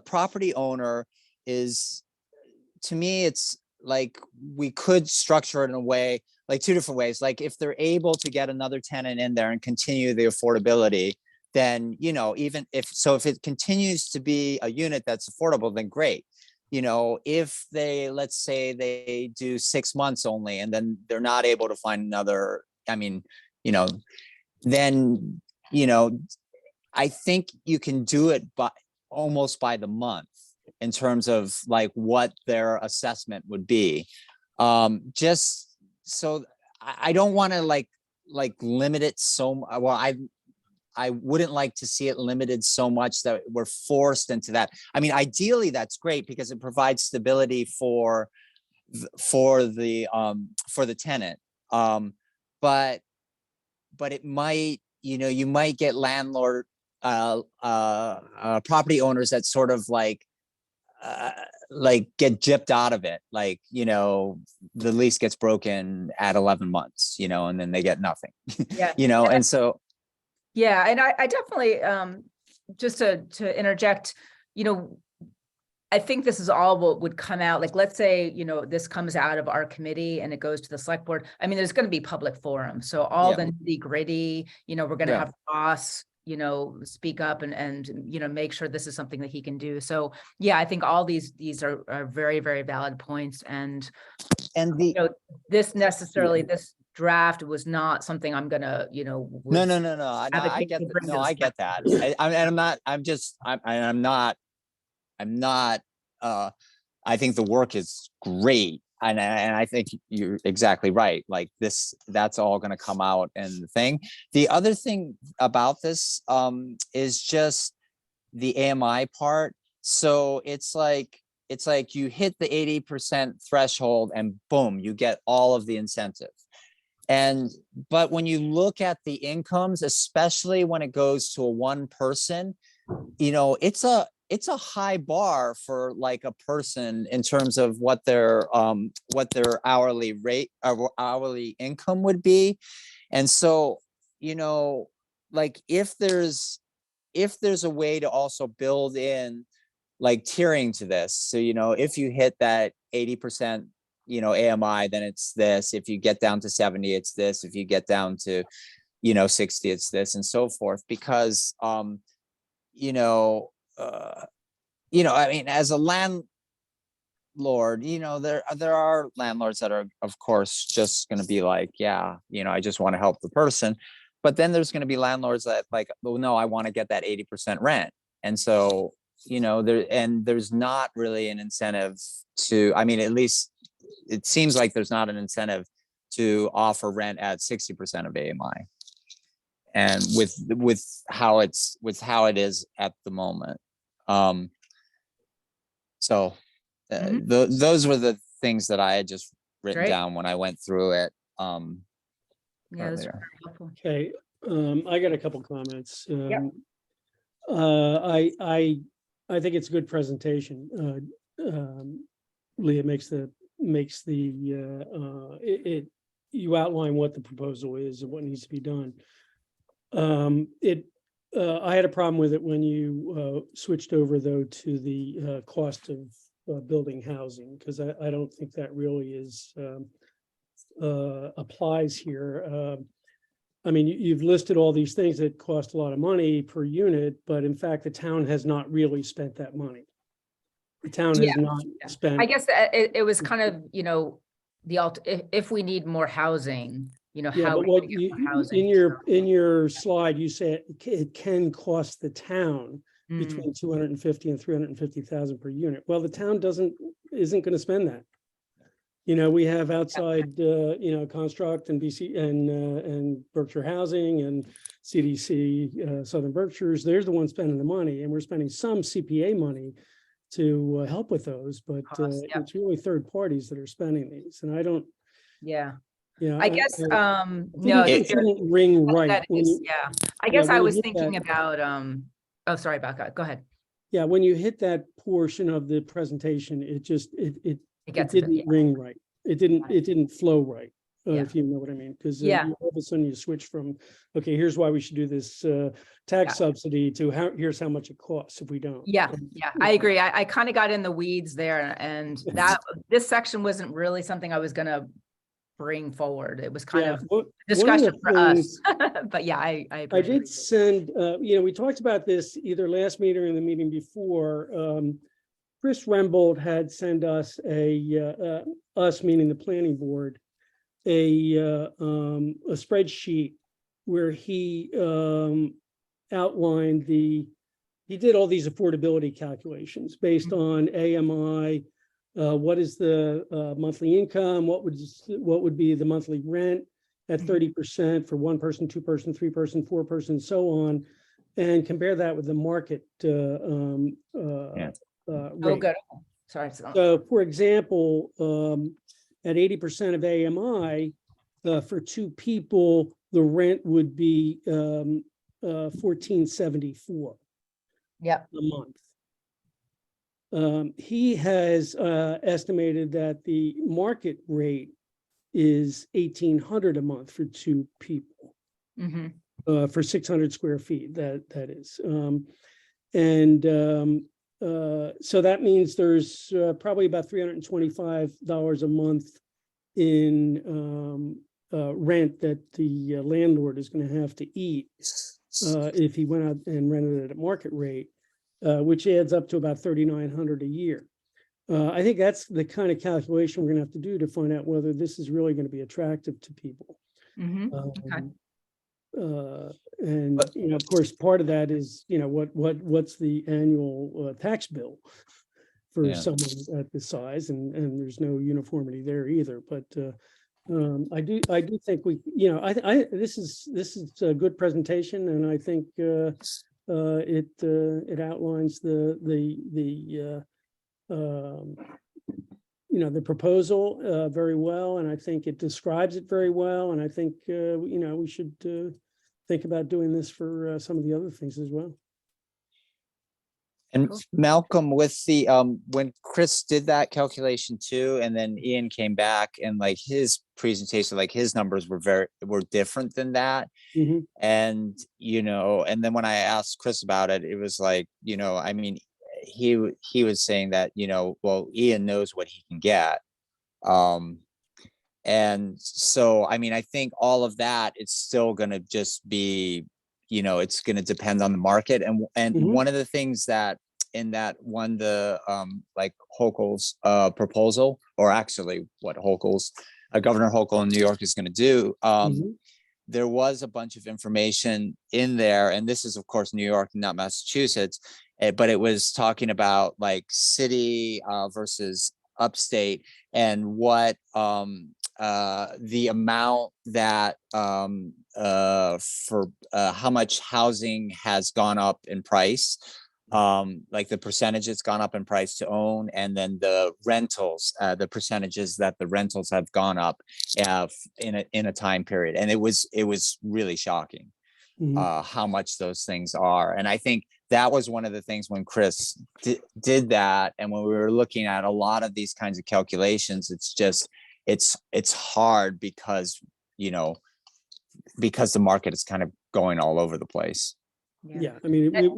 B: property owner is, to me, it's like we could structure it in a way, like two different ways. Like if they're able to get another tenant in there and continue the affordability, then, even if it continues to be a unit that's affordable, then great. If let's say they do 6 months only, and then they're not able to find another, I mean, then, I think you can do it almost by the month in terms of like what their assessment would be. Just so I don't want to like limit it so well. I wouldn't like to see it limited so much that we're forced into that. I mean, ideally that's great because it provides stability for the tenant. But it might, you might get landlord property owners that sort of like get gypped out of it. Like, the lease gets broken at 11 months, and then they get nothing.
A: Yeah.
B: And so.
A: Yeah, and I definitely, just to interject, I think this is all what would come out. Like, let's say, this comes out of our committee and it goes to the select board. I mean, there's going to be public forum. So all the nitty gritty, we're going to have Ross, speak up and make sure this is something that he can do. So yeah, I think all these are very, very valid points. And this necessarily, this draft was not something I'm gonna,
B: No. I get that. No, I get that. I'm not, I think the work is great. And I think you're exactly right. Like that's all going to come out in the thing. The other thing about this is just the AMI part. So it's like you hit the 80% threshold and boom, you get all of the incentive. But when you look at the incomes, especially when it goes to a one person, it's a high bar for like a person in terms of what their hourly rate or hourly income would be. And so, like if there's a way to also build in like tiering to this. So, if you hit that 80%, AMI, then it's this. If you get down to 70, it's this. If you get down to, 60, it's this, and so forth. Because, I mean, as a landlord, there are landlords that are, of course, just going to be like, yeah, I just want to help the person. But then there's going to be landlords that like, oh no, I want to get that 80% rent. And so, there's not really an incentive to, I mean, at least it seems like there's not an incentive to offer rent at 60% of AMI. And with how it is at the moment. So those were the things that I had just written
A: Great.
B: down when I went through it.
A: Yeah, that's
B: earlier.
A: very helpful.
C: Okay, I got a couple comments.
A: Yep.
C: I think it's a good presentation. Leah makes the you outline what the proposal is and what needs to be done. I had a problem with it when you switched over though to the cost of building housing, because I don't think that really is applies here. I mean, you've listed all these things that cost a lot of money per unit, but in fact, the town has not really spent that money. The town has not spent.
A: I guess it was kind of, if we need more housing,
C: Yeah,
A: how
C: but
A: we
C: what
A: gonna get
C: you,
A: more housing.
C: in your slide, you say it can cost the town
A: Mm,
C: between 250 and 350,000 per unit. Well, the town isn't going to spend that. We have outside, Construct and BC and Berkshire Housing and CDC, Southern Berkshires. They're the ones spending the money, and we're spending some CPA money to help with those, but
A: Cost, yeah.
C: it's really third parties that are spending these, and I don't.
A: Yeah,
C: Yeah,
A: I guess,
C: no, it didn't ring right.
A: that
C: when
A: is,
C: you-
A: yeah, I guess
C: when
A: I
C: you
A: was
C: hit
A: thinking
C: that-
A: about, oh, sorry about that. Go ahead.
C: Yeah, when you hit that portion of the presentation, it
A: It
C: it
A: gets a bit,
C: didn't
A: yeah.
C: ring right. It didn't flow right.
A: Yeah.
C: If you know what I mean, because
A: Yeah.
C: all of a sudden you switch from, okay, here's why we should do this tax
A: Yeah.
C: subsidy to here's how much it costs if we don't.
A: Yeah,
C: And,
A: yeah, I agree. I kind of got in the weeds there, and this section wasn't really something I was gonna bring forward. It was kind
C: Yeah,
A: of
C: one of the
A: discussion for us.
C: things-
A: But yeah, I
C: I
A: appreciate
C: did
A: it.
C: send, we talked about this either last meeting or the meeting before. Chris Rembold had sent us us meaning the planning board, a spreadsheet where he outlined he did all these affordability calculations based on AMI. What is the monthly income? What would be the monthly rent at 30% for one person, two person, three person, four person, so on, and compare that with the market
A: Oh,
C: rate.
A: good. Sorry.
C: So, for example, at 80% of AMI, for two people, the rent would be $14.74
A: Yeah.
C: a month. He has estimated that the market rate is $1,800 a month for two people, for 600 square feet. That is, so that means there's probably about $325 a month in rent that the landlord is going to have to eat if he went out and rented it at market rate, which adds up to about $3,900 a year. I think that's the kind of calculation we're going to have to do to find out whether this is really going to be attractive to people.
A: Okay.
C: And of course, part of that is what's the annual tax bill for someone at this size, and there's no uniformity there either. But I do think this is a good presentation, and I think it outlines the proposal very well, and I think it describes it very well, and I think we should think about doing this for some of the other things as well.
B: And Malcolm, with the when Chris did that calculation too, and then Ian came back and like his presentation, like his numbers were different than that. And and then when I asked Chris about it, it was like, I mean, he was saying that, well, Ian knows what he can get. And so, I mean, I think all of that, it's still going to just be, it's going to depend on the market. And one of the things that in that won the like Hochul's proposal, or actually what Hochul's Governor Hochul in New York is going to do.
C: Mhm.
B: There was a bunch of information in there, and this is of course New York, not Massachusetts, but it was talking about like city versus upstate, and what the amount that for how much housing has gone up in price, like the percentage it's gone up in price to own, and then the rentals, the percentages that the rentals have gone up in a time period, and it was really shocking
C: Mhm.
B: how much those things are. And I think that was one of the things when Chris did that, and when we were looking at a lot of these kinds of calculations, it's just it's hard because because the market is kind of going all over the place.
C: Yeah, I mean,
A: And-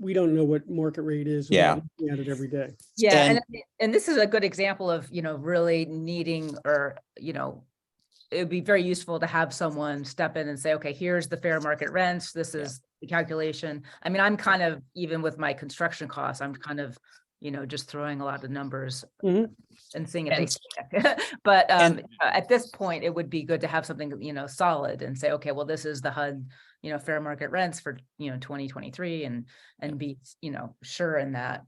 C: we don't know what market rate is
B: Yeah.
C: without looking at it every day.
A: Yeah,
B: And-
A: and this is a good example of, really needing, or, it would be very useful to have someone step in and say, okay, here's the fair market rents. This is the calculation. I mean, I'm kind of, even with my construction costs, I'm kind of, just throwing a lot of numbers
C: Mhm.
A: and seeing if they stick. But
B: and-
A: at this point, it would be good to have something, solid, and say, okay, well, this is the HUD, fair market rents for, 2023, and be, sure in that,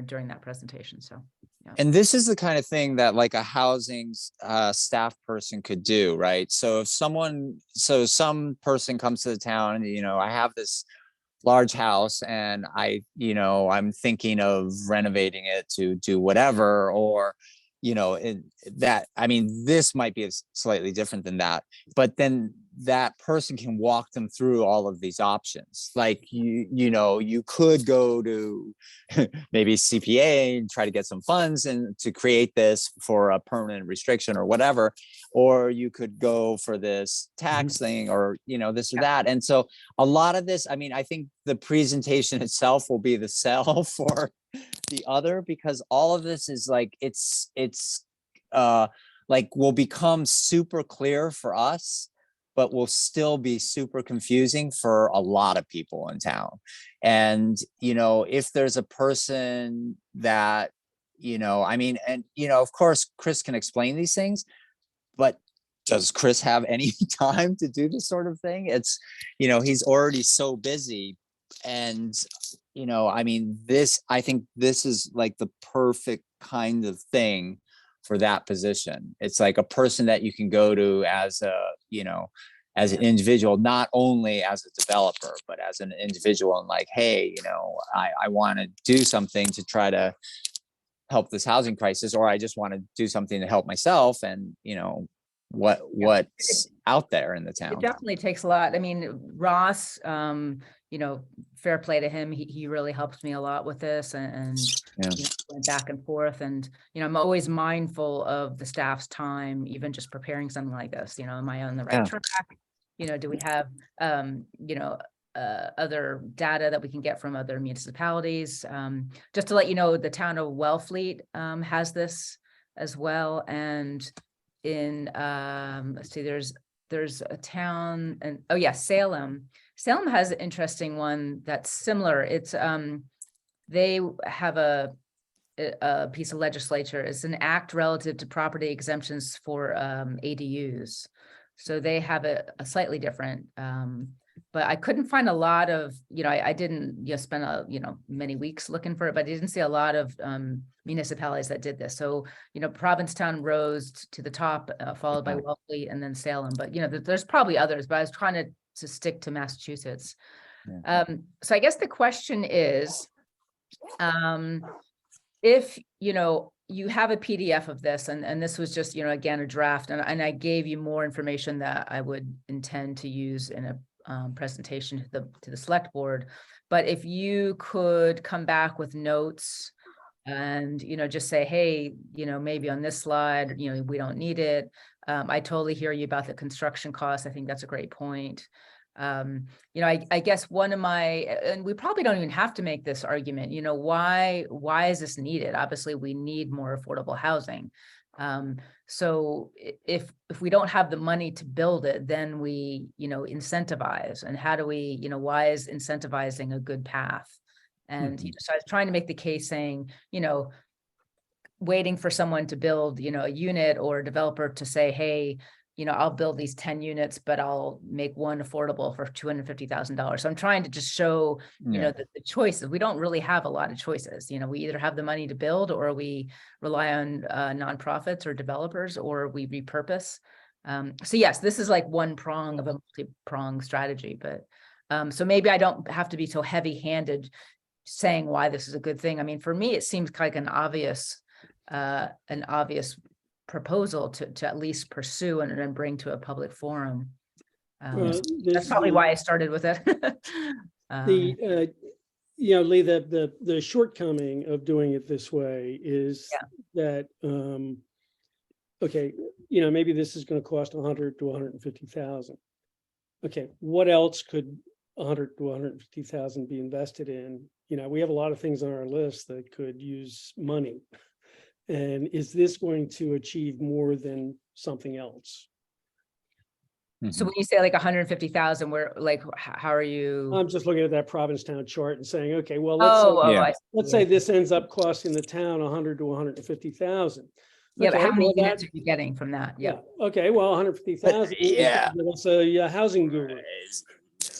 A: during that presentation. So.
B: And this is the kind of thing that like a housing staff person could do, right? So if some person comes to the town and, I have this large house and I'm thinking of renovating it to do whatever, or, this might be slightly different than that, but then that person can walk them through all of these options. Like, you could go to maybe CPA and try to get some funds and to create this for a permanent restriction or whatever, or you could go for this tax thing, or, this or that. And so a lot of this, I think the presentation itself will be the sell for the other, because all of this is like, it's like will become super clear for us, but will still be super confusing for a lot of people in town. And, if there's a person that, of course, Chris can explain these things, but does Chris have any time to do this sort of thing? It's, he's already so busy. And, I think this is like the perfect kind of thing for that position. It's like a person that you can go to as as an individual, not only as a developer, but as an individual, and like, hey, I want to do something to try to help this housing crisis, or I just want to do something to help myself, and what's out there in the
A: It
B: town.
A: definitely takes a lot. I mean, Ross, fair play to him. He really helped me a lot with this, and went back and forth. And, I'm always mindful of the staff's time, even just preparing something like this. Am I on the right track? Do we have, other data that we can get from other municipalities? Just to let you know, the town of Wellfleet has this as well. And in, let's see, there's a town, and Salem. Salem has an interesting one that's similar. It's they have a piece of legislature. It's an act relative to property exemptions for ADUs. So they have a slightly different, but I couldn't find a lot of, I didn't spend many weeks looking for it, but I didn't see a lot of municipalities that did this. So, Provincetown rose to the top, followed by Wellfleet, and then Salem. But, there's probably others, but I was trying to stick to Massachusetts. So I guess the question is, if, you have a PDF of this, and this was just, again, a draft, and I gave you more information that I would intend to use in a presentation to the select board. But if you could come back with notes and, just say, hey, maybe on this slide, we don't need it. I totally hear you about the construction costs. I think that's a great point. I guess one of my, and we probably don't even have to make this argument, why is this needed? Obviously, we need more affordable housing. So if we don't have the money to build it, then we, incentivize. And how do we, why is incentivizing a good path? And so I was trying to make the case saying, waiting for someone to build, a unit or a developer to say, hey, I'll build these 10 units, but I'll make one affordable for $250,000. So I'm trying to just show,
B: Yeah.
A: the choices. We don't really have a lot of choices. We either have the money to build, or we rely on nonprofits or developers, or we repurpose. So yes, this is like one prong of a multi-prong strategy, but so maybe I don't have to be so heavy-handed saying why this is a good thing. I mean, for me, it seems like an obvious proposal to at least pursue and then bring to a public forum. That's probably why I started with it.
C: Lee, the shortcoming of doing it this way is that, okay, maybe this is going to cost 100 to 150,000. Okay, what else could 100 to 150,000 be invested in? We have a lot of things on our list that could use money. And is this going to achieve more than something else?
A: So when you say like 150,000, where like, how are you?
C: I'm just looking at that Provincetown chart and saying, okay, well, let's say this ends up costing the town 100 to 150,000.
A: Yeah, but
C: Okay,
A: how many units are you getting from that?
C: Yeah. Okay, well, 150,000.
B: Yeah.
C: That's a housing guru.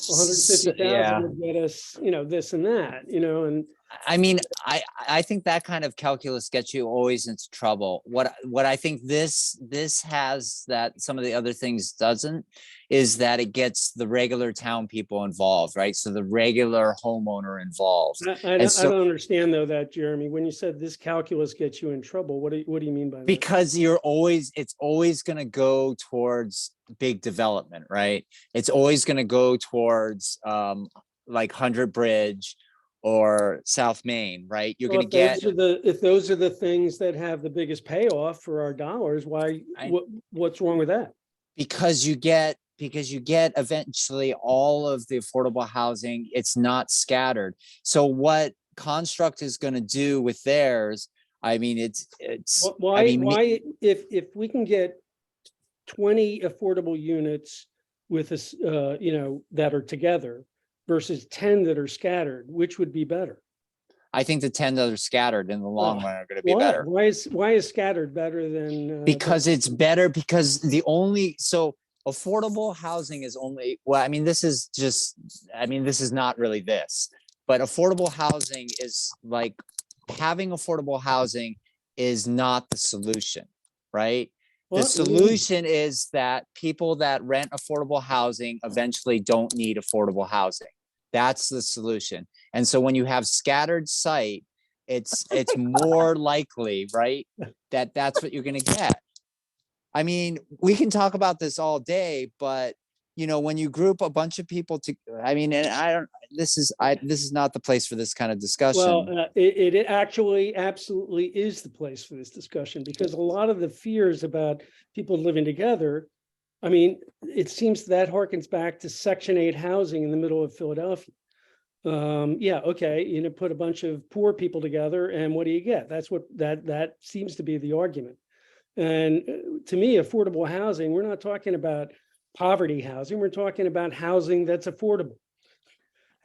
C: 150,000 would get us, this and that, and
B: I mean, I think that kind of calculus gets you always into trouble. What I think this has that some of the other things doesn't is that it gets the regular town people involved, right? So the regular homeowner involved.
C: I don't understand though that, Jeremy, when you said this calculus gets you in trouble, what do you mean by that?
B: Because it's always going to go towards big development, right? It's always going to go towards like 100 Bridge or South Main, right? You're going to get
C: if those are the things that have the biggest payoff for our dollars, what's wrong with that?
B: Because you get eventually all of the affordable housing. It's not scattered. So what Construct is going to do with theirs, I mean, it's
C: why if we can get 20 affordable units with us, that are together versus 10 that are scattered, which would be better?
B: I think the 10 that are scattered in the long run are going to be better.
C: Why is scattered better than?
B: Because it's better because affordable housing is only, well, I mean, this is not really this, but affordable housing is like having affordable housing is not the solution, right? The solution is that people that rent affordable housing eventually don't need affordable housing. That's the solution. And so when you have scattered site, it's more likely, right, that's what you're going to get. I mean, we can talk about this all day, but when you group a bunch of people this is not the place for this kind of discussion.
C: Well, it actually absolutely is the place for this discussion, because a lot of the fears about people living together, I mean, it seems that harkens back to Section 8 housing in the middle of Philadelphia. Okay, put a bunch of poor people together, and what do you get? That's what that seems to be the argument. And to me, affordable housing, we're not talking about poverty housing. We're talking about housing that's affordable.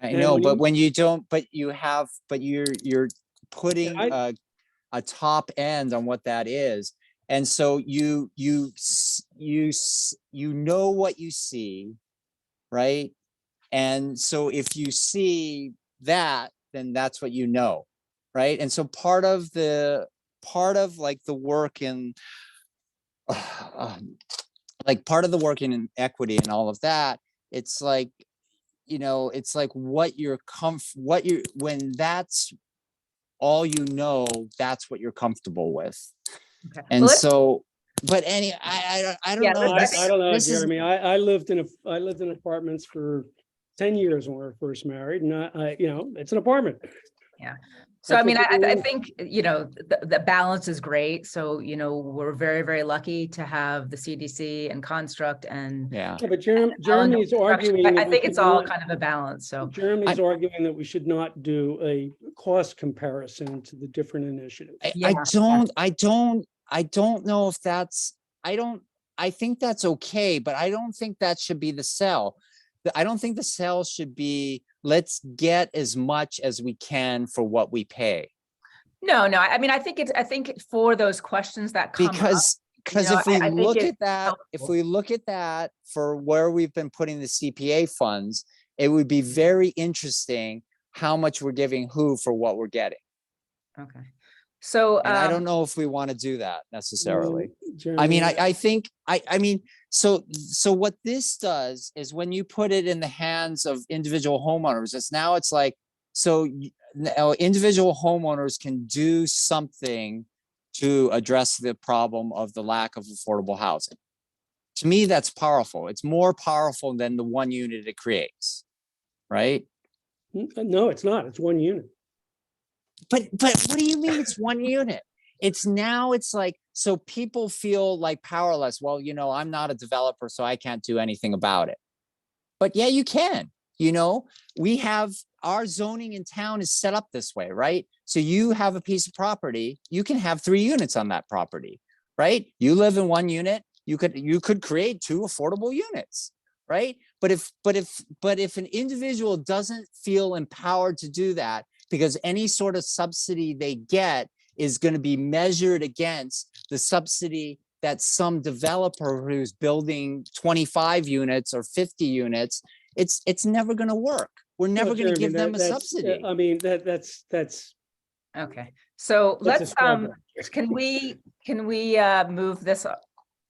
B: I know, but you're putting a top end on what that is. And so you know what you see, right? And so if you see that, then that's what you know, right? And so part of like the work in part of the work in equity and all of that, it's like, it's like when that's all that's what you're comfortable with.
A: Okay.
B: And so, but I don't know.
C: I don't know, Jeremy. I lived in apartments for 10 years when we were first married, and it's an apartment.
A: Yeah. So, I mean, I think, the balance is great. So, we're very, very lucky to have the CDC and Construct and.
B: Yeah.
C: But Jeremy's arguing.
A: I think it's all kind of a balance. So
C: Jeremy's arguing that we should not do a cost comparison to the different initiatives.
B: I don't know if that's, I think that's okay, but I don't think that should be the sell. I don't think the sell should be, let's get as much as we can for what we pay.
A: No, I mean, I think for those questions that come up,
B: Because
A: know,
B: if we
A: I think
B: look
A: it's
B: at that, if
A: helpful.
B: we look at that for where we've been putting the CPA funds, it would be very interesting how much we're giving who for what we're getting.
A: Okay. So,
B: And I don't know if we want to do that necessarily. I mean,
C: Jeremy,
B: I think, I mean, so what this does is when you put it in the hands of individual homeowners, it's like, so now individual homeowners can do something to address the problem of the lack of affordable housing. To me, that's powerful. It's more powerful than the one unit it creates, right?
C: no, it's not. It's one unit.
B: But what do you mean it's one unit? It's like, so people feel like powerless. Well, you know, I'm not a developer, so I can't do anything about it. But yeah, you can. You know, we have our zoning in town is set up this way, right? So you have a piece of property, you can have 3 units on that property, right? You live in 1 unit, you could create 2 affordable units, right? But if an individual doesn't feel empowered to do that, because any sort of subsidy they get is going to be measured against the subsidy that some developer who's building 25 units or 50 units, it's never going to work. We're never
C: Well,
B: going to
C: Jeremy,
B: give them a
C: that's-
B: subsidy.
C: I mean, that's
A: okay. So
C: That's a
A: let's,
C: straw man.
A: can we move this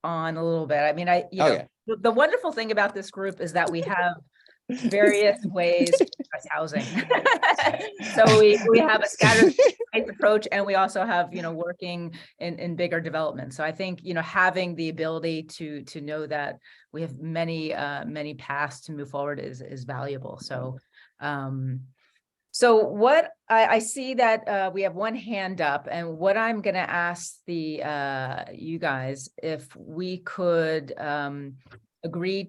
A: on a little bit? I mean, you know,
B: Okay.
A: the wonderful thing about this group is that we have various ways to address housing. So we have a scattered site approach, and we also have, you know, working in bigger development. So I think, you know, having the ability to know that we have many paths to move forward is valuable. So so what I see that we have one hand up, and what I'm going to ask you guys, if we could agree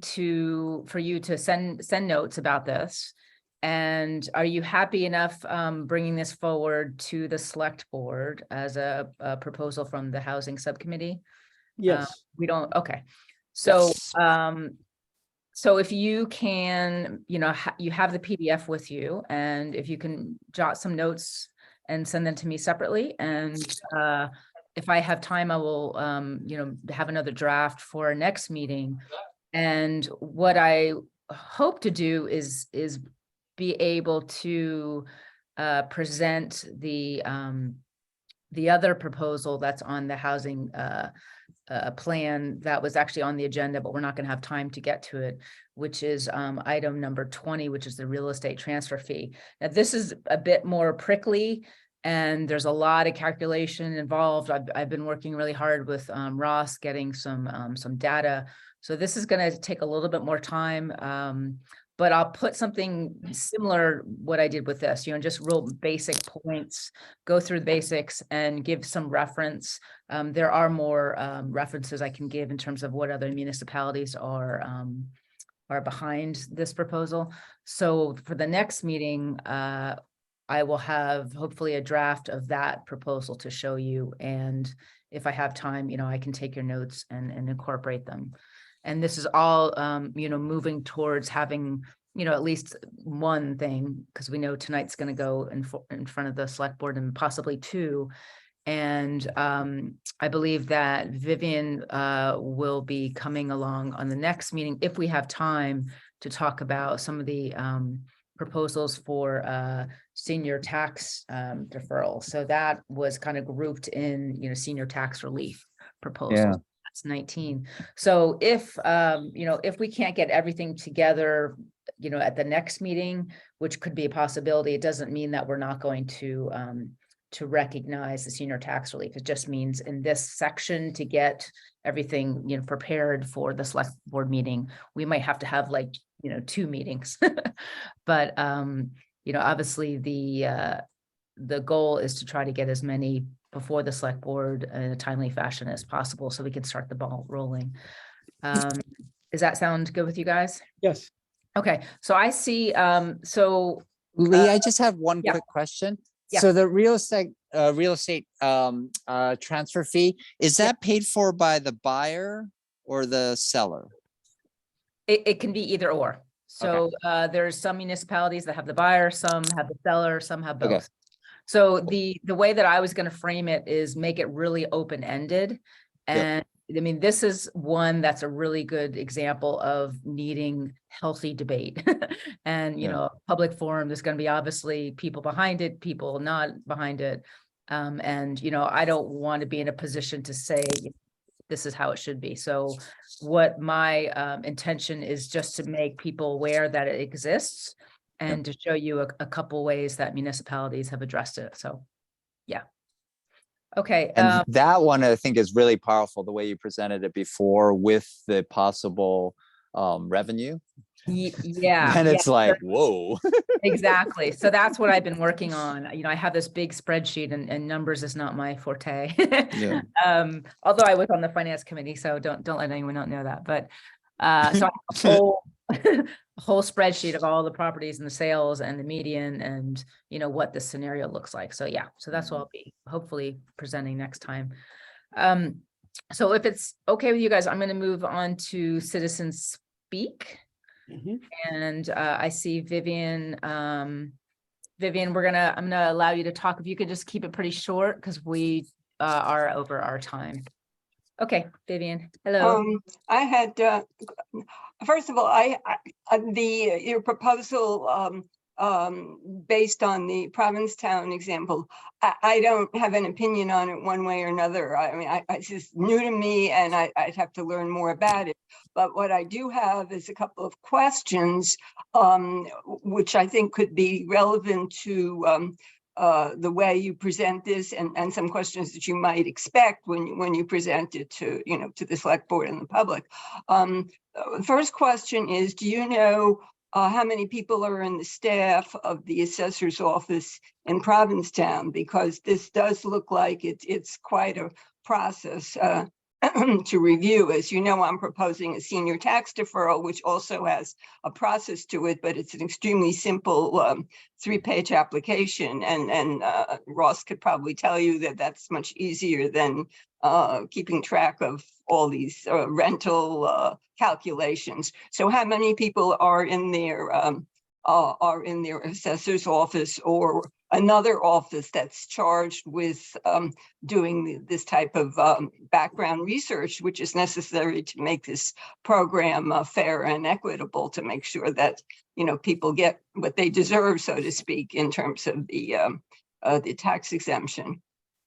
A: for you to send notes about this. And are you happy enough bringing this forward to the select board as a proposal from the housing subcommittee?
C: Yes.
A: We don't, okay. So,
B: Yes.
A: so if you can, you know, you have the PDF with you, and if you can jot some notes and send them to me separately. And if I have time, I will, you know, have another draft for our next meeting. And what I hope to do is be able to present the other proposal that's on the housing plan that was actually on the agenda, but we're not going to have time to get to it, which is item number 20, which is the real estate transfer fee. Now, this is a bit more prickly, and there's a lot of calculation involved. I've been working really hard with Ross getting some data. So this is going to take a little bit more time, but I'll put something similar what I did with this, you know, just real basic points, go through the basics and give some reference. There are more references I can give in terms of what other municipalities are behind this proposal. So for the next meeting, I will have hopefully a draft of that proposal to show you. And if I have time, you know, I can take your notes and incorporate them. And this is all, you know, moving towards having, you know, at least one thing, because we know tonight's going to go in front of the select board, and possibly 2. And I believe that Vivian will be coming along on the next meeting, if we have time, to talk about some of the proposals for senior tax deferral. So that was kind of grouped in, you know, senior tax relief proposals.
B: Yeah.
A: That's 19. So if, you know, if we can't get everything together, you know, at the next meeting, which could be a possibility, it doesn't mean that we're not going to recognize the senior tax relief. It just means in this section, to get everything, you know, prepared for the select board meeting, we might have to have, like, you know, 2 meetings. But you know, obviously the goal is to try to get as many before the select board in a timely fashion as possible, so we can start the ball rolling. Does that sound good with you guys?
C: Yes.
A: Okay, so I see, so
B: Lee, I just have one
A: yeah.
B: quick question.
A: Yeah.
B: So the real estate transfer fee, is that paid for by the buyer or the seller?
A: it can be either or. So there's some municipalities that have the buyer, some have the seller, some have
B: Okay.
A: both. So the way that I was going to frame it is make it really open-ended. And I mean, this is one that's a really good example of needing healthy debate. And, you
B: Yeah.
A: know, public forum, there's going to be obviously people behind it, people not behind it. And, you know, I don't want to be in a position to say, this is how it should be. So what my intention is just to make people aware that it exists and to show you a couple ways that municipalities have addressed it. So, yeah. Okay.
B: And that one I think is really powerful, the way you presented it before with the possible revenue.
A: Yeah.
B: And it's
A: yeah,
B: like, whoa.
A: exactly. So that's what I've been working on. You know, I have this big spreadsheet and numbers is not my forte.
B: Yeah.
A: Although I was on the finance committee, so don't let anyone not know that. But so I have a whole a whole spreadsheet of all the properties and the sales and the median and, you know, what the scenario looks like. So yeah, so that's what I'll be hopefully presenting next time. So if it's okay with you guys, I'm going to move on to citizens speak.
C: Mhm.
A: And I see Vivian. Vivian, I'm gonna allow you to talk. If you could just keep it pretty short because we are over our time. Okay, Vivian. Hello.
D: I had, first of all, your proposal, based on the Provincetown example, I don't have an opinion on it one way or another. I mean, it's just new to me and I'd have to learn more about it. But what I do have is a couple of questions, which I think could be relevant to the way you present this and some questions that you might expect when you present it to, you know, to the select board and the public. First question is, do you know how many people are in the staff of the assessor's office in Provincetown? Because this does look like it's quite a process to review. As you know, I'm proposing a senior tax deferral, which also has a process to it, but it's an extremely simple 3-page application. And Ross could probably tell you that that's much easier than keeping track of all these rental calculations. So how many people are in their assessor's office or another office that's charged with doing this type of background research, which is necessary to make this program fair and equitable, to make sure that, you know, people get what they deserve, so to speak, in terms of the tax exemption.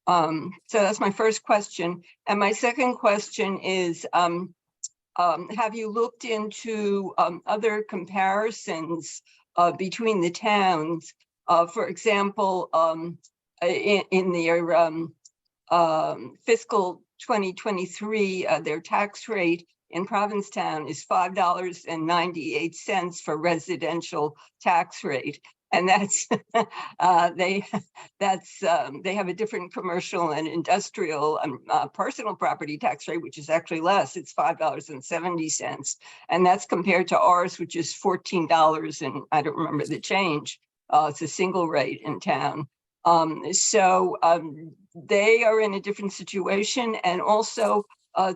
D: So that's my first question. And my second question is, have you looked into other comparisons between the towns? For example, in their fiscal 2023, their tax rate in Provincetown is $5.98 for residential tax rate. And that's they have a different commercial and industrial personal property tax rate, which is actually less. It's $5.70, and that's compared to ours, which is $14, and I don't remember the change. It's a single rate in town. So they are in a different situation, and also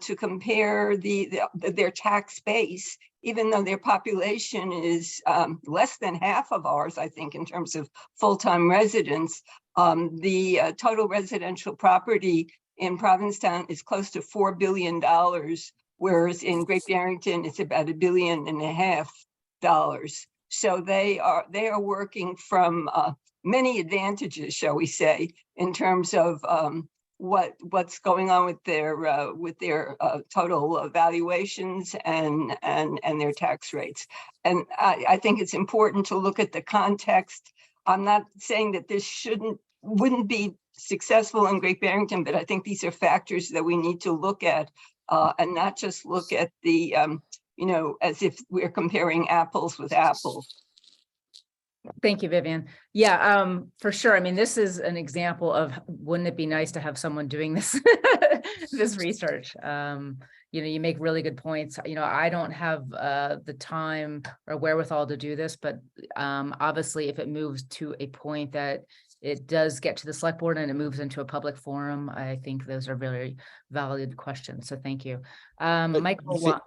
D: to compare their tax base, even though their population is less than half of ours, I think, in terms of full-time residents, the total residential property in Provincetown is close to $4 billion, whereas in Great Barrington, it's about $1.5 billion. So they are working from many advantages, shall we say, in terms of what's going on with their total valuations and their tax rates. And I think it's important to look at the context. I'm not saying that this wouldn't be successful in Great Barrington, but I think these are factors that we need to look at and not just look at the you know, as if we're comparing apples with apples.
A: Thank you, Vivian. Yeah, for sure. I mean, this is an example of, wouldn't it be nice to have someone doing this, this research? You know, you make really good points. You know, I don't have the time or wherewithal to do this, but obviously if it moves to a point that it does get to the select board and it moves into a public forum, I think those are very valid questions. So thank you. Michael.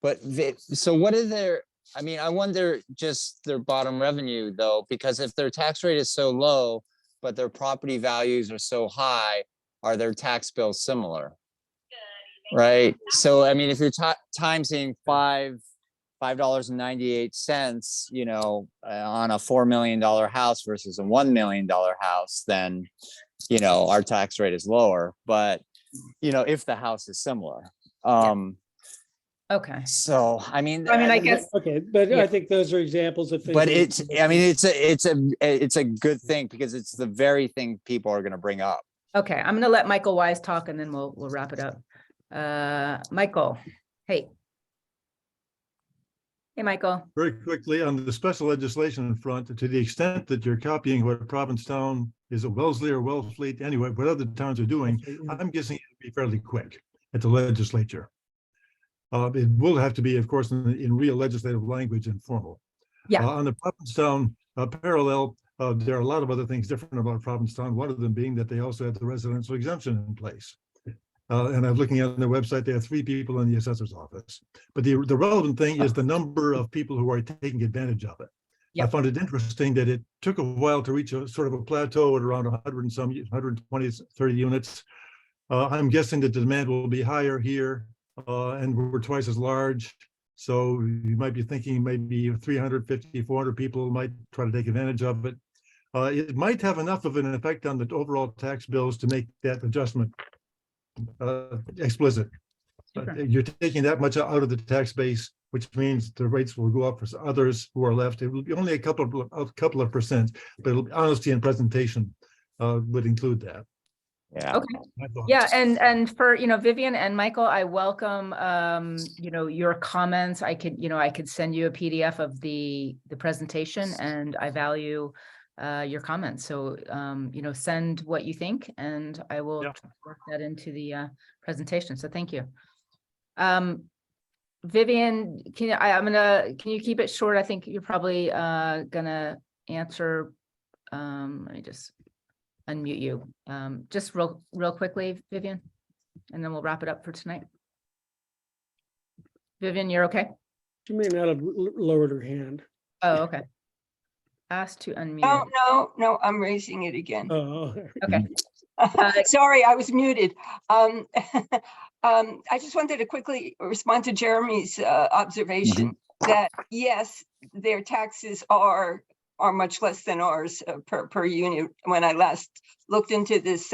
B: But so what are their, I mean, I wonder just their bottom revenue though, because if their tax rate is so low, but their property values are so high, are their tax bills similar? Right? So, I mean, if you're timesing $5.98, you know, on a $4 million house versus a $1 million house, then, you know, our tax rate is lower, but, you know, if the house is similar.
A: Okay.
B: So, I mean,
A: I guess,
C: Okay, but
A: Yeah.
C: I think those are examples of things.
B: but
C: we-
B: I mean, it's a good thing because it's the very thing people are going to bring up.
A: okay, I'm gonna let Michael Wise talk and then we'll wrap it up. Michael, hey. Hey, Michael.
E: Very quickly, on the special legislation front, to the extent that you're copying what Provincetown is, a Wellesley or Wellfleet, anyway, what other towns are doing, I'm guessing it'll be fairly quick at the legislature. It will have to be, of course, in real legislative language and formal.
A: Yeah.
E: On the Provincetown parallel, there are a lot of other things different about Provincetown, one of them being that they also have the residential exemption in place. And I'm looking at their website, they have 3 people in the assessor's office. But the relevant thing is the number of people who are taking advantage of it. I
A: Yep.
E: found it interesting that it took a while to reach a sort of a plateau at around 100 and some, 120, 30 units. I'm guessing that the demand will be higher here, and we're twice as large. So you might be thinking maybe 350, 400 people might try to take advantage of it. It might have enough of an effect on the overall tax bills to make that adjustment explicit.
A: Super.
E: You're taking that much out of the tax base, which means the rates will go up for others who are left. It will be only a couple of percent, but honesty and presentation would include that.
B: Yeah.
A: Okay.
E: My thoughts.
A: Yeah, and for, you know, Vivian and Michael, I welcome, you know, your comments. I could send you a PDF of the presentation, and I value your comments. So, you know, send what you think and I will
E: Yeah.
A: work that into the presentation. So thank you. Vivian, can you keep it short? I think you're probably gonna answer. Let me just unmute you. Just real quickly, Vivian, and then we'll wrap it up for tonight. Vivian, you're okay?
C: She may not have lowered her hand.
A: Oh, okay. Ask to unmute.
D: No, I'm raising it again.
C: Oh,
A: Okay.
D: Sorry, I was muted. I just wanted to quickly respond to Jeremy's observation that yes, their taxes are much less than ours per unit. When I last looked into this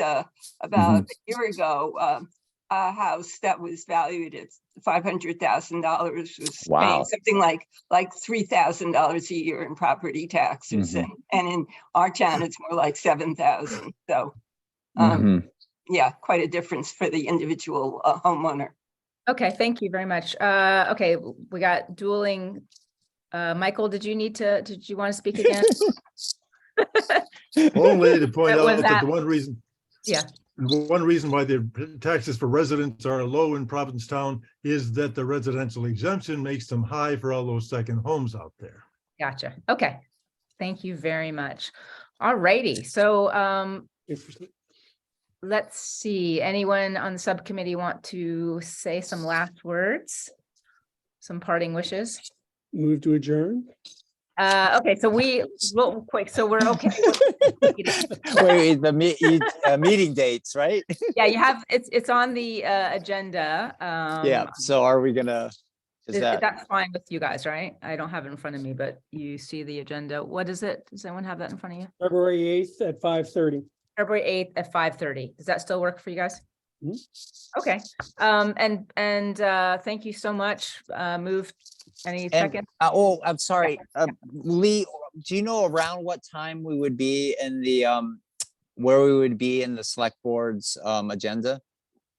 D: about a year ago, a house that was valued at $500,000 was paying something like $3,000 a year in property taxes, and in our town it's more like $7,000. So yeah, quite a difference for the individual homeowner.
A: Okay, thank you very much. Okay, we got dueling. Michael, did you want to speak again?
E: Only to point
A: Was
E: out that
A: that-
E: the one reason.
A: Yeah.
E: One reason why the taxes for residents are low in Provincetown is that the residential exemption makes them high for all those second homes out there.
A: Gotcha. Okay. Thank you very much. All righty. So
C: interesting.
A: let's see. Anyone on the subcommittee want to say some last words? Some parting wishes?
C: Move to adjourn.
A: Okay, so real quick, so we're okay.
B: Wait, the meeting dates, right?
A: Yeah, you have, it's on the agenda.
B: Yeah. So are we gonna?
A: That's fine with you guys, right? I don't have it in front of me, but you see the agenda. What is it? Does anyone have that in front of you?
C: February 8th at 5:30.
A: February 8th at 5:30. Does that still work for you guys?
C: Mhm.
A: Okay. And thank you so much. Move any second.
B: Oh, I'm sorry. Lee, do you know around what time we would be in the where we would be in the select board's agenda?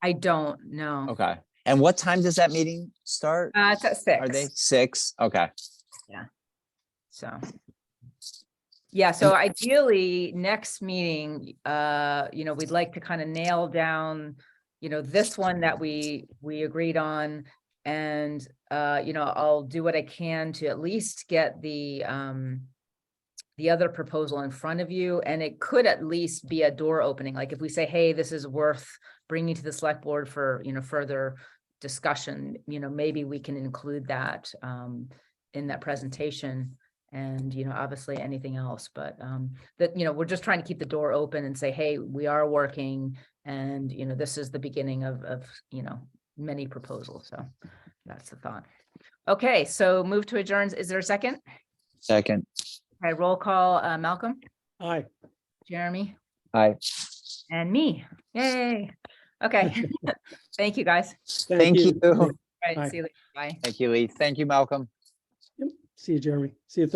A: I don't know.
B: Okay. And what time does that meeting start?
A: It's at 6.
B: Are they 6? Okay.
A: So. Yeah, so ideally, next meeting, you know, we'd like to kind of nail down, you know, this one that we agreed on. And, you know, I'll do what I can to at least get the other proposal in front of you. And it could at least be a door opening. Like if we say, hey, this is worth bringing to the select board for, you know, further discussion, you know, maybe we can include that in that presentation. And, obviously anything else, but that, we're just trying to keep the door open and say, hey, we are working, and, this is the beginning of many proposals. So that's the thought. Okay, so move to adjourn. Is there a second?
B: Second.
A: Okay, roll call, Malcolm,
C: Aye.
A: Jeremy,
B: Aye.
A: and me. Yay. Okay. Thank you, guys.
B: Thank you.
A: All right,
C: Bye.
A: see you later. Bye.
B: Thank you, Lee. Thank you, Malcolm.
C: See you, Jeremy. See you.